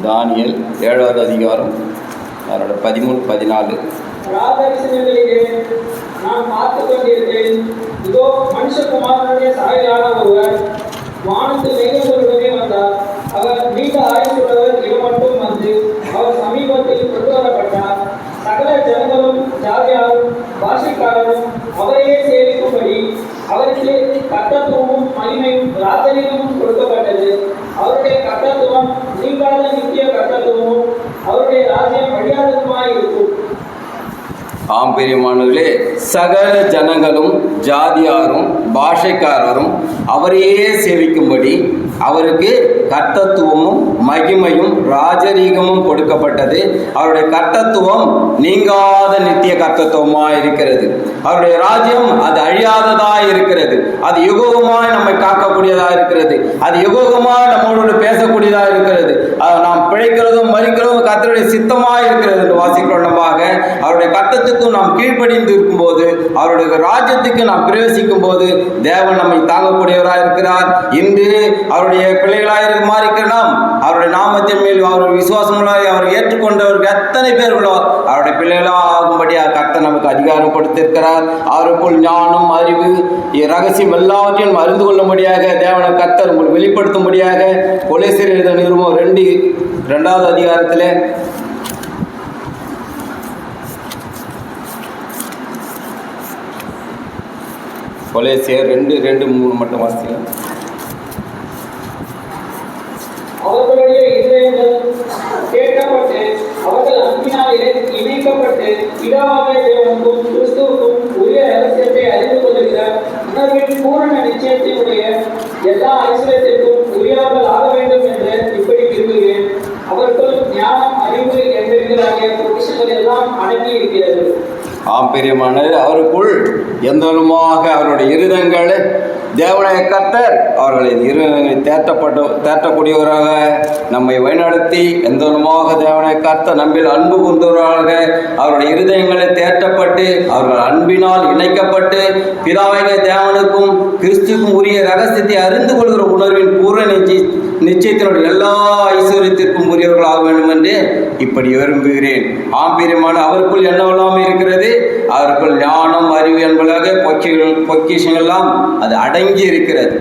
தானியேல் 7 அதிகாரம் அதனோட 13-14. நான் பார்த்து கொண்டிருக்கிறேன், இதோ மனுஷகுமாரனுடைய சாயலான ஒருவர் வானத்து மேகங்களுடனே வந்தார். அவர் நீண்ட ஆயுசுள்ளவர் இடம் மட்டும் வந்து அவர் சமீபத்தில் கொண்டு வரப்பட்டார். சகல ஜனங்களும், ஜாதியாரும், பாஷைக்காரரும் அவரையே சேவிக்கும்படி அவருக்கு கர்த்தத்துவமும் மகிமையும் ராஜரீகமும் கொடுக்கப்பட்டது. அவருடைய கர்த்தத்துவம் நீங்காத நித்திய கர்த்தத்துவமும் அவருடைய ராஜ்யம் அழியாததுமாய் இருக்கும். ஆம் பிரியமானவர்களே, சகல ஜனங்களும், ஜாதியாரும், பாஷைக்காரரும் அவரையே சேவிக்கும்படி அவருக்கு கர்த்தத்துவமும் மகிமையும் ராஜரீகமும் கொடுக்கப்பட்டது. அவருடைய கர்த்தத்துவம் நீங்காத நித்திய கர்த்தத்துவமாய் இருக்கிறது. அவருடைய ராஜ்யம் அது அழியாததாய் இருக்கிறது. அது யுகமாய் நம்மை காக்கக்கூடியதாக இருக்கிறது. அது யுகமாய் நம்மளோடு பேசக்கூடியதாக இருக்கிறது. நாம் பிழைக்கிறதும் மறிக்கிறதும் கர்த்தருடைய சித்தமாய் இருக்கிறது என்று வாசிக்கிறோமாக. அவருடைய கர்த்தத்துக்கும் நாம் கீழ்ப்படிந்து இருக்கும்போது, அவருடைய ராஜ்யத்துக்கு நாம் பிரவேசிக்கும் போது தேவன் நம்மை தாங்கக்கூடியவராக இருக்கிறார். இன்று அவருடைய பிள்ளைகளாக மாறிக்கிற நாம் அவருடைய நாமத்தின் மேல் அவருடைய விசுவாசங்களாக அவர் ஏற்றுக்கொண்டவர்கள் எத்தனை பேர்களோ அவருடைய பிள்ளைகளாக ஆகும்படியாக கர்த்தர் நமக்கு அதிகாரம் கொடுத்திருக்கிறார். அவருக்குள் ஞானம், அறிவு, ரகசியம் எல்லாவற்றையும் அறிந்து கொள்ளும்படியாக தேவனை கர்த்தர் உங்களுக்கு வெளிப்படுத்தும்படியாக கொலேசியர் எழுதின நிருபம் 2வது அதிகாரத்தில் கொலேசியர் 2:2-3 மட்டும் வாசிக்கலாம். அவர்களுடைய இதயங்கள் கேட்கப்பட்டு அவர்கள் அன்பினாலே இணைக்கப்பட்டு பிதாவாகிய தேவனுக்கும் கிறிஸ்துவுக்கும் உரிய ரகசியத்தை அறிந்து கொள்கிற உணர்வின் பூரண நிச்சயத்தினுடைய எல்லா ஐஸ்வர்யத்திற்கும் உரியவர்கள் ஆக வேண்டும் என்று இப்படி விரும்புகிறேன். அவர்கள் ஞானம், அறிவு என்பவர்களாகிய பொக்கிஷங்கள் எல்லாம் அடங்கி இருக்கிறது. ஆம் பிரியமானது, அவருக்குள் எந்தளவுமாக அவருடைய இருதயங்கள் தேவனாய கர்த்தர் அவர்களை தேற்றக்கூடியவராக நம்மை வழிநடத்தி எந்தமாக தேவனாய கர்த்தர் நம்பில் அன்பு கொண்டவராக அவருடைய இருதயங்களை தேற்றப்பட்டு அவர்கள் அன்பினால் இணைக்கப்பட்டு பிதாவாகிய தேவனுக்கும் கிறிஸ்துக்கும் உரிய ரகசியத்தை அறிந்து கொள்கிற உணர்வின் பூர்ண நிச்சயத்தினுடைய எல்லா ஐஸ்வர்யத்திற்கும் உரியவர்களாக வேண்டும் என்று இப்படி விரும்புகிறேன். ஆம்பீரியமான அவருக்குள் என்னவெல்லாம் இருக்கிறது, அவருக்குள் ஞானம் அறிவு என்பதாக பொக்கிஷங்கள்லாம் அது அடங்கி இருக்கிறது.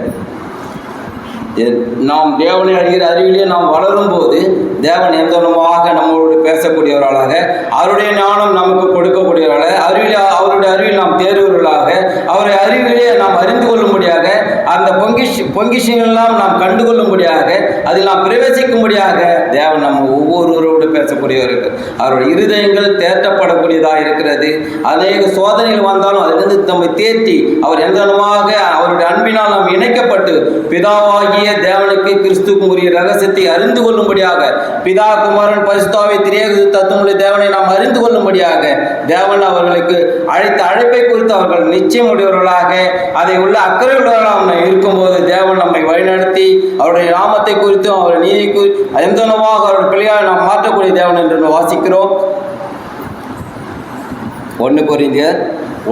நாம் தேவனை அறிகிற அறிவிலே நாம் வளரும் போது தேவன் எந்தனமாக நம்மளோடு பேசக்கூடியவர்களாக, அவருடைய ஞானம் நமக்கு கொடுக்கக்கூடியவர்களாக, அவருடைய அறிவில் நாம் தேர்வுகளாக, அவருடைய அறிவிலே நாம் அறிந்து கொள்ளும்படியாக, அந்த பொங்கிஷங்கள்லாம் நாம் கண்டுகொள்ளும்படியாக, அதில் நாம் பிரவேசிக்கும்படியாக தேவன் நம்ம ஒவ்வொருவரோடு பேசக்கூடியவர்கள். அவருடைய இருதயங்கள் தேற்றப்படக்கூடியதாக இருக்கிறது. அநேக சோதனைகள் வந்தாலும் அதிலிருந்து நம்மை தேற்றி அவர் எந்தனமாக அவருடைய அன்பினால் நாம் இணைக்கப்பட்டு பிதாவாகிய தேவனுக்கு கிறிஸ்துக்கும் உரிய ரகசியத்தை அறிந்து கொள்ளும்படியாக, பிதா குமாரன் பரிசுத்தாவை திரியேக தத்துவமுள்ள தேவனை நாம் அறிந்து கொள்ளும்படியாக தேவன் அவர்களுக்கு அழைத்த அழைப்பை குறித்து அவர்கள் நிச்சயம் உடையவர்களாக அதை உள்ள அக்கறை உள்ளவர்களாக இருக்கும்போது தேவன் நம்மை வழிநடத்தி அவருடைய நாமத்தை குறித்தும் அவருடைய நீதி குறித்து எந்தனமாக அவருடைய பிள்ளையாக நாம் மாற்றக்கூடிய தேவன் என்று வாசிக்கிறோம். 1 கொரிந்தியர்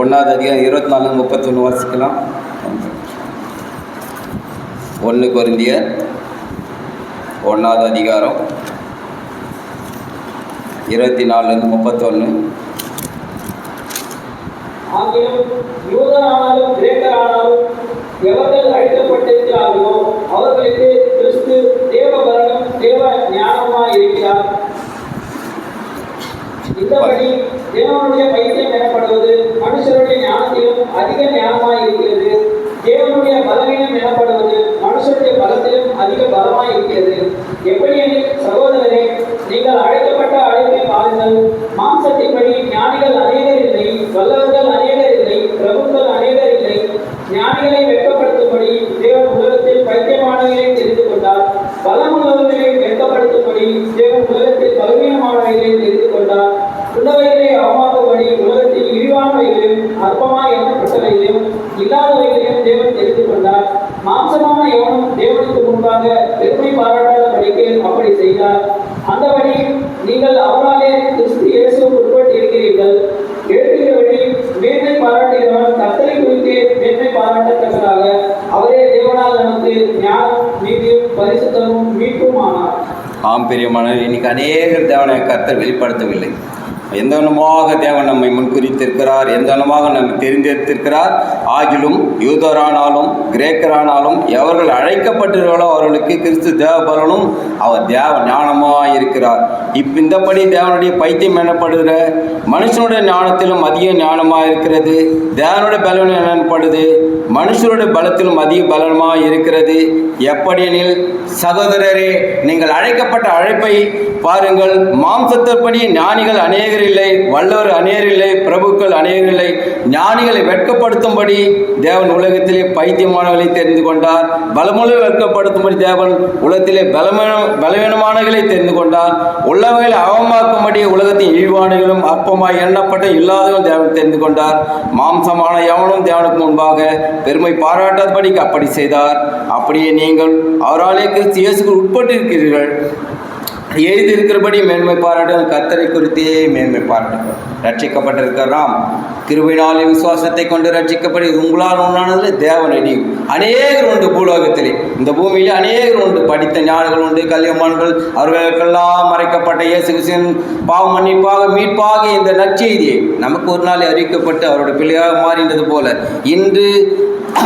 1:24-31 வாசிக்கலாம். 1 கொரிந்தியர் 1:24-31. ஆகிலும் யூதரானாலும் கிரேக்கரானாலும் எவர்கள் அழைக்கப்பட்டிருக்கிறார்களோ அவர்களுக்கு கிறிஸ்து தேவபலனும் தேவ ஞானமாய் இருக்கிறார். இந்தபடி தேவனுடைய பைத்தியம் எனப்படுவது மனுஷருடைய ஞானத்திலும் அதிக ஞானமாய் இருக்கிறது. தேவனுடைய பலவீனம் எனப்படுவது மனுஷருடைய பலத்திலும் அதிக பலமாய் இருக்கிறது. எப்படியெனில் சகோதரரே, நீங்கள் அழைக்கப்பட்ட அழைப்பை பாருங்கள். மாம்சத்தின்படி ஞானிகள் அநேகர் இல்லை, வல்லவர்கள் அநேகர் இல்லை, பிரபுக்கள் அநேகர் இல்லை. ஞானிகளை வெட்கப்படுத்தும்படி தேவன் உலகத்தில் பைத்தியமானவர்களை தெரிந்து கொண்டார். பலமுள்ளவர்களை வெட்கப்படுத்தும்படி தேவன் உலகத்தில் பலவீனமானவர்களை தெரிந்து கொண்டார். உள்ளவைகளை அவமாக்கும்படி உலகத்தில் இழிவானவைகளையும் அற்பமாய் எண்ணப்பட்டவைகளையும் இல்லாதவைகளையும் தேவன் தெரிந்து கொண்டார். மாம்சமான எவனும் தேவனுக்கு முன்பாக பெருமை பாராட்டாதபடிக்கு அப்படி செய்தார். அந்தபடி நீங்கள் அவராலே கிறிஸ்து இயேசுவுக்கு உட்பட்டு இருக்கிறீர்கள். எழுதுகிறபடி மேன்மை பாராட்டுகிறவன் கர்த்தரை குறித்தே மேன்மை பாராட்டத்தக்கதாக அவரே தேவனால் நமக்கு ஞானம் நீதியும் பரிசுத்தமும் மீட்பும் ஆனார். ஆம் பிரியமானவர்களே, இன்னைக்கு அநேகர் தேவனை கர்த்தர் வெளிப்படுத்தவில்லை. எந்தனமாக தேவன் நம்மை முன்குறித்திருக்கிறார், எந்தனமாக நம்மை தெரிந்தெடுத்திருக்கிறார். ஆகிலும் யூதரானாலும் கிரேக்கரானாலும் எவர்கள் அழைக்கப்பட்டிருக்கிறார்களோ அவர்களுக்கு கிறிஸ்து தேவபலனும் அவர் தேவ ஞானமாக இருக்கிறார். இந்தபடி தேவனுடைய பைத்தியம் எனப்படுகிற மனுஷனுடைய ஞானத்திலும் அதிக ஞானமாக இருக்கிறது. தேவனுடைய பலன் எனப்படுது மனுஷனுடைய பலத்திலும் அதிக பலனமாக இருக்கிறது. எப்படியெனில் சகோதரரே, நீங்கள் அழைக்கப்பட்ட அழைப்பை பாருங்கள். மாம்சத்தின்படி ஞானிகள் அநேகர் இல்லை, வல்லவர் அநேகர் இல்லை, பிரபுக்கள் அநேகர் இல்லை. ஞானிகளை வெட்கப்படுத்தும்படி தேவன் உலகத்திலே பைத்தியமானவர்களை தெரிந்து கொண்டார். பலமுள்ள வெட்கப்படுத்தும்படி தேவன் உலகத்திலே பலவீனமானவர்களை தெரிந்து கொண்டார். உள்ளவர்களை அவமாக்கும்படி உலகத்தின் இழிவானவர்களும் அற்பமாய் எண்ணப்பட்ட இல்லாதவர்கள் தேவன் தெரிந்து கொண்டார். மாம்சமான எவனும் தேவனுக்கு முன்பாக பெருமை பாராட்டாதபடிக்கு அப்படி செய்தார். அப்படியே நீங்கள் அவராலே கிறிஸ்து இயேசுக்கு உட்பட்டிருக்கிறீர்கள். எழுதியிருக்கிறபடி மேன்மை பாராட்டு கர்த்தரை குறித்தே மேன்மை பாராட்டுங்கள். ரட்சிக்கப்பட்டிருக்கிறோம். கிருபையினாலே விசுவாசத்தை கொண்டு ரட்சிக்கப்படி உங்களால் உண்டானதில் தேவனடி அநேகர் உண்டு. பூலோகத்திலே இந்த பூமியிலே அநேகர் உண்டு. படித்த ஞானிகள் உண்டு, கல்யாணங்கள். அவர்களுக்கெல்லாம் மறைக்கப்பட்ட இயேசு கிறிஸ்துவின் பாவ மன்னிப்பாக மீட்பாக இந்த நற்செய்தியை நமக்கு ஒரு நாள் அறிவிக்கப்பட்டு அவருடைய பிள்ளையாக மாறினது போல இன்று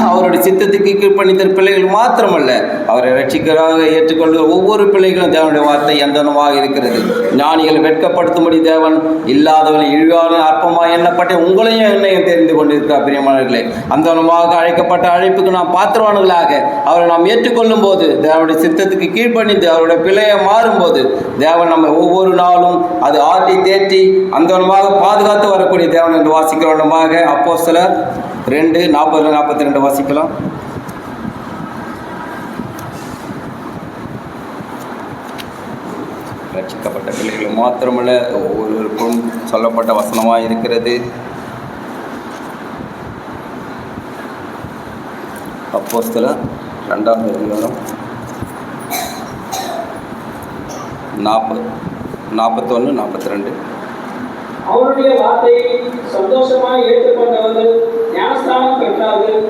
அவருடைய சித்தத்துக்கு கீழ்ப்பணித்த பிள்ளைகள் மாத்திரமல்ல, அவரை ரட்சிக்கராக ஏற்றுக்கொள்கிற ஒவ்வொரு பிள்ளைகளும் தேவனுடைய வார்த்தை எந்தனமாக இருக்கிறது. ஞானிகளை வெட்கப்படுத்தும்படி தேவன் இல்லாதவர்களை இழிவான அற்பமாக எண்ணப்பட்ட உங்களையும் என்னையும் தெரிந்து கொண்டிருக்கிறார். பிரியமானவர்களே, அந்தனமாக அழைக்கப்பட்ட அழைப்புக்கு நாம் பாத்திரவான்களாக அவரை நாம் ஏற்றுக்கொள்ளும் போது, தேவனுடைய சித்தத்துக்கு கீழ்ப்பணிந்து அவருடைய பிள்ளையை மாறும்போது தேவன் நம்மை ஒவ்வொரு நாளும் அது ஆட்டி தேற்றி அந்தனமாக பாதுகாத்து வரக்கூடிய தேவன் என்று வாசிக்கிறவனமாக அப்போஸ்தலர் 2:40-42 வாசிக்கலாம். ரட்சிக்கப்பட்ட பிள்ளைகள் மாத்திரமல்ல ஒவ்வொருவருக்கும் சொல்லப்பட்ட வசனமாக இருக்கிறது. அப்போஸ்தலர் 2ஆம் அதிகாரம் 41, 42. அவருடைய வார்த்தையை சந்தோஷமாய் ஏற்றுக்கொண்டவர்கள் ஞானஸ்தானம் பெற்றார்கள்.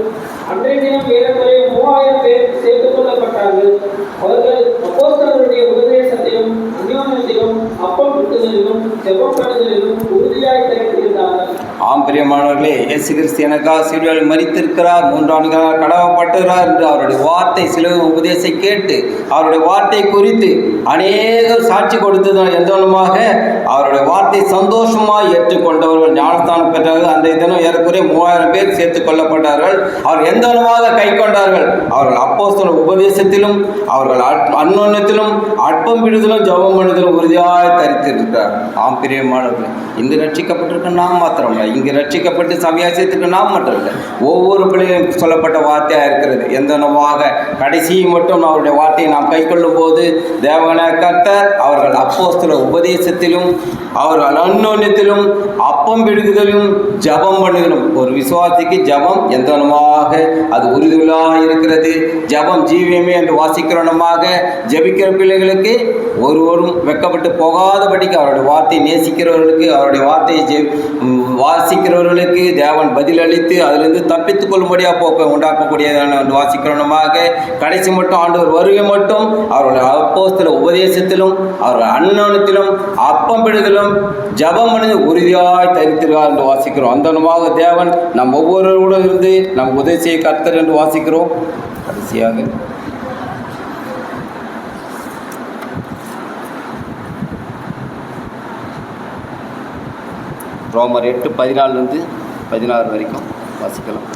அன்றைய தினம் ஏறக்குறைய 3000 பேர் சேர்த்துக் கொள்ளப்பட்டார்கள். அவர்கள் அப்போஸ்தலருடைய உபதேசத்திலும் அந்யோன்யத்திலும் அப்பம் விட்டுதலிலும் ஜெபம் பண்ணுதலிலும் உறுதியாய் திளைத்திருந்தார்கள். ஆம் பிரியமானவர்களே, இயேசு கிறிஸ்து எனக்காக சிலுவையில் மரித்திருக்கிறார், 3 ஆண்டுகளாக கடவப்பட்டுகிறார் என்று அவருடைய வார்த்தை சிலுவை உபதேசத்தை கேட்டு அவருடைய வார்த்தை குறித்து அநேகர் சாட்சி கொடுத்தது எந்தவனமாக அவருடைய வார்த்தை சந்தோஷமாக ஏற்றுக்கொண்டவர்கள் ஞானஸ்தானம் பெற்றார்கள். அன்றைய தினம் ஏறக்குறைய 3000 பேர் சேர்த்துக் கொள்ளப்பட்டார்கள். அவர் எந்தவனமாக கை கொண்டார்கள். அவர்கள் அப்போஸ்தலர் உபதேசத்திலும் அவர்கள் அந்யோன்யத்திலும் அற்பம் விடுதலும் ஜெபம் பண்ணுதலும் உறுதியாய் தரித்திருக்கிறார். ஆம் பிரியமானவர்களே, இங்கு ரட்சிக்கப்பட்டிருக்க நாம் மாத்திரமல்ல, இங்கு ரட்சிக்கப்பட்டு சமயாசியத்துக்கு நாம் மட்டும் இல்லை, ஒவ்வொரு பிள்ளையும் சொல்லப்பட்ட வார்த்தையாக இருக்கிறது. எந்தனமாக கடைசி மட்டும் அவருடைய வார்த்தையை நாம் கை கொள்ளும் போது தேவன கர்த்தர் அவர்கள் அப்போஸ்தலர் உபதேசத்திலும் அவர்கள் அந்யோன்யத்திலும் அப்பம் விடுதலும் ஜெபம் பண்ணுதலும். ஒரு விசுவாசிக்கு ஜெபம் எந்தனமாக அது உறுதியுள்ளாக இருக்கிறது. ஜெபம் ஜீவியமே என்று வாசிக்கிறவனமாக ஜெபிக்கிற பிள்ளைகளுக்கு ஒருவரும் வெட்கப்பட்டு போகாதபடிக்கு அவருடைய வார்த்தையை நேசிக்கிறவர்களுக்கு அவருடைய வார்த்தையை வாசிக்கிறவர்களுக்கு தேவன் பதிலளித்து அதிலிருந்து தப்பித்துக் கொள்ளும்படியாக போக்க உண்டாக்கக்கூடியதான வாசிக்கிறவனமாக கடைசி மட்டும் ஆண்டவர் வருகை மட்டும் அவருடைய அப்போஸ்தலர் உபதேசத்திலும் அவருடைய அந்யோன்யத்திலும் அப்பம் பிடுதலும் ஜெபம் பண்ணி உறுதியாய் தரித்திருக்கிறார் என்று வாசிக்கிறோம். அந்தனமாக தேவன் நம் ஒவ்வொருவரோடு இருந்து நம் உதவி செய்ய கர்த்தர் என்று வாசிக்கிறோம். கடைசியாக ரோமர் 8:14 16 வரைக்கும் வாசிக்கலாம்.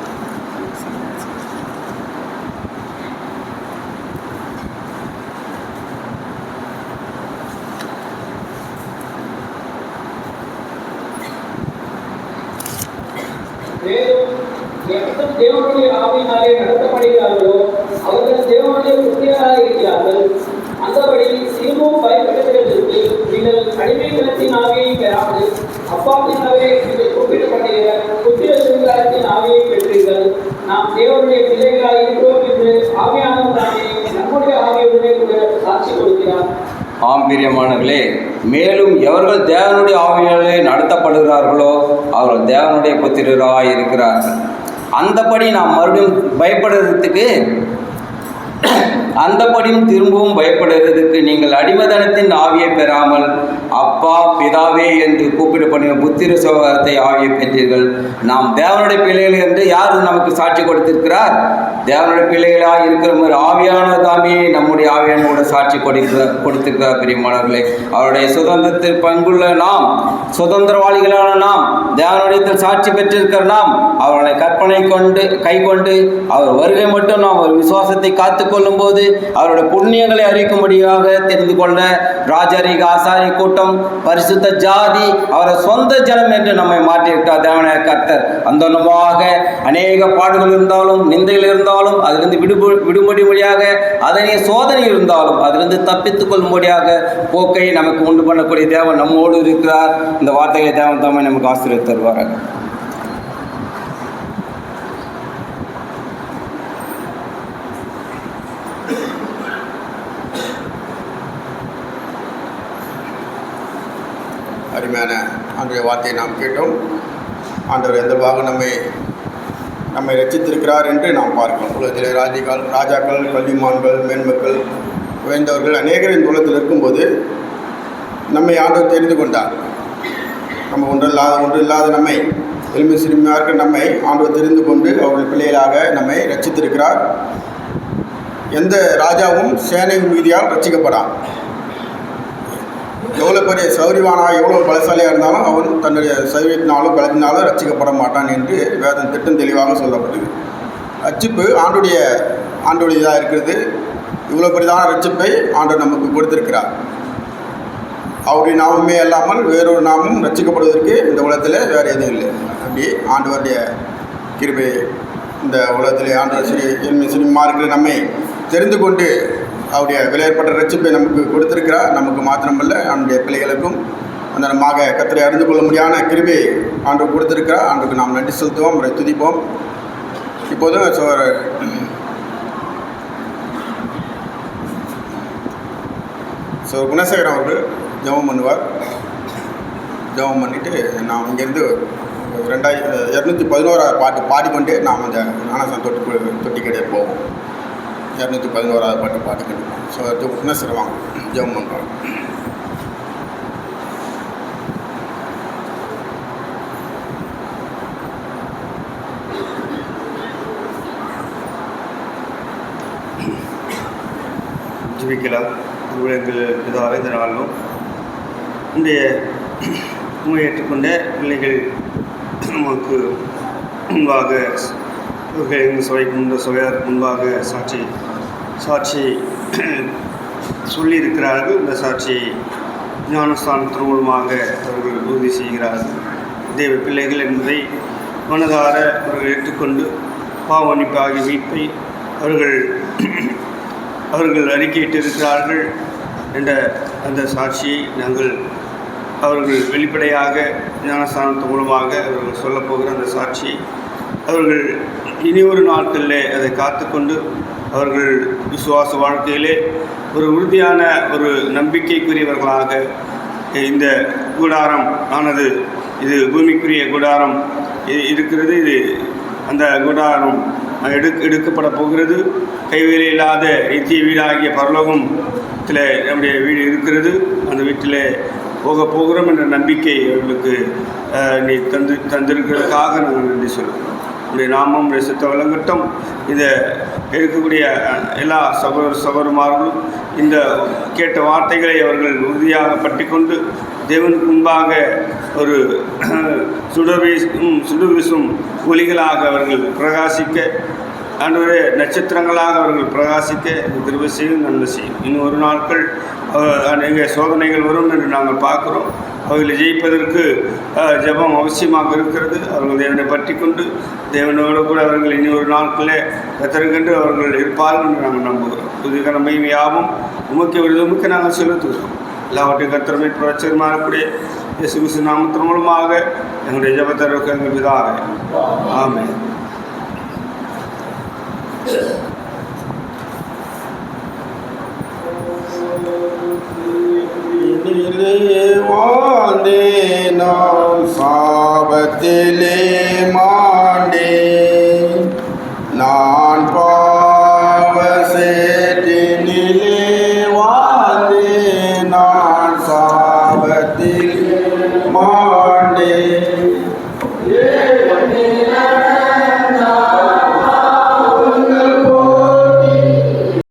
மேலும் எவரும் தேவனுடைய ஆவியினாலே நடத்தப்படுகிறார்களோ அவர்கள் தேவனுடைய புத்திரராக இருக்கிறார்கள். அந்தபடி திரும்பவும் பயப்படுகிறதற்கு நீங்கள் அடிமைத்தனத்தின் ஆவியை பெறாமல் அப்பாவினாலே நீங்கள் கூப்பிடப்படுகிற புத்திர சுதந்திரத்தின் ஆவியை பெற்றீர்கள். நாம் தேவனுடைய பிள்ளைகளாக இருக்கிறோம் என்று ஆவியானவர் தானே நம்முடைய ஆவியுடனே கூட சாட்சி கொடுக்கிறார். ஆம் பிரியமானவர்களே, மேலும் எவர்கள் தேவனுடைய ஆவியாலே நடத்தப்படுகிறார்களோ அவர்கள் தேவனுடைய புத்திரராக இருக்கிறார்கள். அந்தபடி நாம் மறுபடியும் பயப்படுறதுக்கு அந்தபடியும் திரும்பவும் பயப்படுகிறதுக்கு நீங்கள் அடிமைத்தனத்தின் ஆவியை பெறாமல் அப்பா பிதாவே என்று கூப்பிடப்படுகிற புத்திர சுவாசத்தை ஆவியை பெற்றீர்கள். நாம் தேவனுடைய பிள்ளைகள் என்று யார் நமக்கு சாட்சி கொடுத்திருக்கிறார்? தேவனுடைய பிள்ளைகளாக இருக்கிற மாதிரி ஆவியானவர் தாமே நம்முடைய ஆவியானோட சாட்சி கொடுத்திருக்கிறார். பிரியமானவர்களே, அவருடைய சுதந்திரத்தில் பங்குள்ள நாம், சுதந்திரவாளிகளான நாம், தேவனுடைய சாட்சி பெற்றிருக்கிற நாம் அவருடைய கற்பனை கொண்டு கை கொண்டு அவர் வருகை மட்டும் நாம் ஒரு விசுவாசத்தை காத்து கொள்ளும் போது அவருடைய புண்ணியங்களை அறிவிக்கும்படியாக தெரிந்து கொள்ள ராஜரீக ஆசாரிய கூட்டம் பரிசுத்த ஜாதி அவரை சொந்த ஜனம் என்று நம்மை மாற்றியிருக்கிறார் தேவனாய கர்த்தர். அந்தனமாக அநேக பாடுகள் இருந்தாலும் நிந்தைகள் இருந்தாலும் அதிலிருந்து விடுபடியாக அதனை சோதனை இருந்தாலும் அதிலிருந்து தப்பித்துக் கொள்ளும்படியாக போக்கை நமக்கு உண்டு பண்ணக்கூடிய தேவன் நம்மோடு இருக்கிறார். இந்த வார்த்தைகளை தேவன் தாமே நமக்கு ஆசீர்வதித்து தருவார்கள். அருமையான ஆண்டுடைய வார்த்தையை நாம் கேட்டோம். ஆண்டவர் எந்தவாக நம்மை ரட்சித்திருக்கிறார் என்று நாம் பார்க்கிறோம். உலகத்தில் ராஜாக்கள், கல்விமான்கள், மேன்மக்கள், உயர்ந்தவர்கள் அநேகர் இந்த உலகத்தில் இருக்கும்போது நம்மை ஆண்டவர் தெரிந்து கொண்டார். நம்ம ஒன்று இல்லாத நம்மை எளிமை சிறுமியாக இருக்க நம்மை ஆண்டவர் தெரிந்து கொண்டு அவருடைய பிள்ளைகளாக நம்மை ரட்சித்திருக்கிறார். எந்த ராஜாவும் சேனை மீதியால் ரட்சிக்கப்படான். எவ்வளோ பெரிய சௌரியவானாக எவ்வளோ பலசாலியாக இருந்தாலும் அவன் தன்னுடைய சௌரியத்தினாலும் பலத்தினாலும் ரட்சிக்கப்பட மாட்டான் என்று வேதம் திட்டம் தெளிவாக சொல்லப்பட்டது. ரட்சிப்பு ஆண்டுடைய இதாக இருக்கிறது. இவ்வளோ பெரிதான ரட்சிப்பை ஆண்டவர் நமக்கு கொடுத்திருக்கிறார். அவருடைய நாமமே அல்லாமல் வேறொரு நாமும் ரட்சிக்கப்படுவதற்கு இந்த உலகத்தில் வேறு எதுவும் இல்லை. அப்படி ஆண்டவருடைய கிருபை இந்த உலகத்திலே ஆண்டவர் சினிமா இருக்கிற நம்மை தெரிந்து கொண்டு அவருடைய விலையேற்பட்ட ரட்சிப்பை நமக்கு கொடுத்திருக்கிறார். நமக்கு மாத்திரமல்ல நம்முடைய பிள்ளைகளுக்கும் அந்த நமாக கர்த்தரை அறிந்து கொள்ள முடியாத கிருபை ஆண்டவர் கொடுத்திருக்கிறார். ஆண்டுக்கு நாம் நன்றி செலுத்துவோம், அவரை துதிப்போம். இப்போதும் ஸோ குணசேகரன் அவர்கள் ஜெபம் பண்ணுவார். ஜெபம் பண்ணிவிட்டு நாம் இங்கேருந்து 211 பாட்டு பாடிக்கொண்டே நாம் அந்த ஞானசானம் தொட்டி கடையே போவோம். 211 பாட்டு பாடிக்கொண்டு. ஸோ குணசேகரன் வாங்க ஜெபம் பண்ணுவாங்க. ஜெபிக்கலாம். எங்கள் பிதாவே, இந்த நாளிலும் இன்றைய உண்மை ஏற்றுக்கொண்ட பிள்ளைகள் நமக்கு முன்பாக எங்கள் சபைக்கு சபையாருக்கு முன்பாக சாட்சி சொல்லியிருக்கிறார்கள். இந்த சாட்சியை ஞானஸ்தானத்தின் மூலமாக அவர்கள் உறுதி செய்கிறார்கள். தேவ பிள்ளைகள் என்பதை மனதார அவர்கள் ஏற்றுக்கொண்டு பாவமன்னிப்பு ஆகிய மீட்பை அவர்கள் அறிக்கையிட்டிருக்கிறார்கள் என்ற அந்த சாட்சியை அவர்கள் வெளிப்படையாக ஞானஸ்தானத்தின் மூலமாக அவர்கள் சொல்லப்போகிற அந்த சாட்சியை அவர்கள் இனியொரு நாட்களில் அதை காத்துக்கொண்டு அவர்கள் விசுவாச வாழ்க்கையிலே ஒரு உறுதியான ஒரு நம்பிக்கைக்குரியவர்களாக இந்த கூடாரம் ஆனது, இது பூமிக்குரிய கூடாரம் இருக்கிறது. இது அந்த கூடாரம் எடுக்கப்பட போகிறது. கைவேலை இல்லாத நித்திய வீடாகிய பரலோகத்தில் நம்முடைய வீடு இருக்கிறது. அந்த வீட்டில் போகிறோம் என்ற நம்பிக்கை அவர்களுக்கு நீ தந்திருக்கிறதுக்காக நாங்கள் நன்றி சொல்கிறோம். உடைய நாமம் சித்த வழங்கட்டும். இதை இருக்கக்கூடிய எல்லா சகோதரமார்களும் இந்த கேட்ட வார்த்தைகளை அவர்கள் உறுதியாக பற்றி கொண்டு தேவனுக்கு முன்பாக ஒரு சுடர்வீசும் ஒளிகளாக அவர்கள் பிரகாசிக்க, ஆண்டவரே நட்சத்திரங்களாக அவர்கள் பிரகாசிக்க கிருபை செய்யும், நன்மை செய்யும். இன்னும் ஒரு நாட்கள் அநேக சோதனைகள் வரும் என்று நாங்கள் பார்க்குறோம். அவர்களை ஜெயிப்பதற்கு ஜெபம் அவசியமாக இருக்கிறது. அவர்கள் தேவனை பற்றி கொண்டு தேவனோடு கூட அவர்கள் இனி ஒரு நாட்களில் கத்தருக்கென்று அவர்கள் இருப்பார்கள் என்று நாங்கள் நம்புகிறோம். புதிய நன்மையாகவும் உமக்கு நாங்கள் செலுத்துகிறோம். எல்லாவற்றையும் கர்த்தருமே பிரச்சனமாகக்கூடிய இயேசு கிறிஸ்து நாமத்தின் மூலமாக எங்களுடைய ஜெபத்தருக்கு எங்கள் பிதாவே, ஆமென். வாழ்ந்தே நாம் சாபத்திலே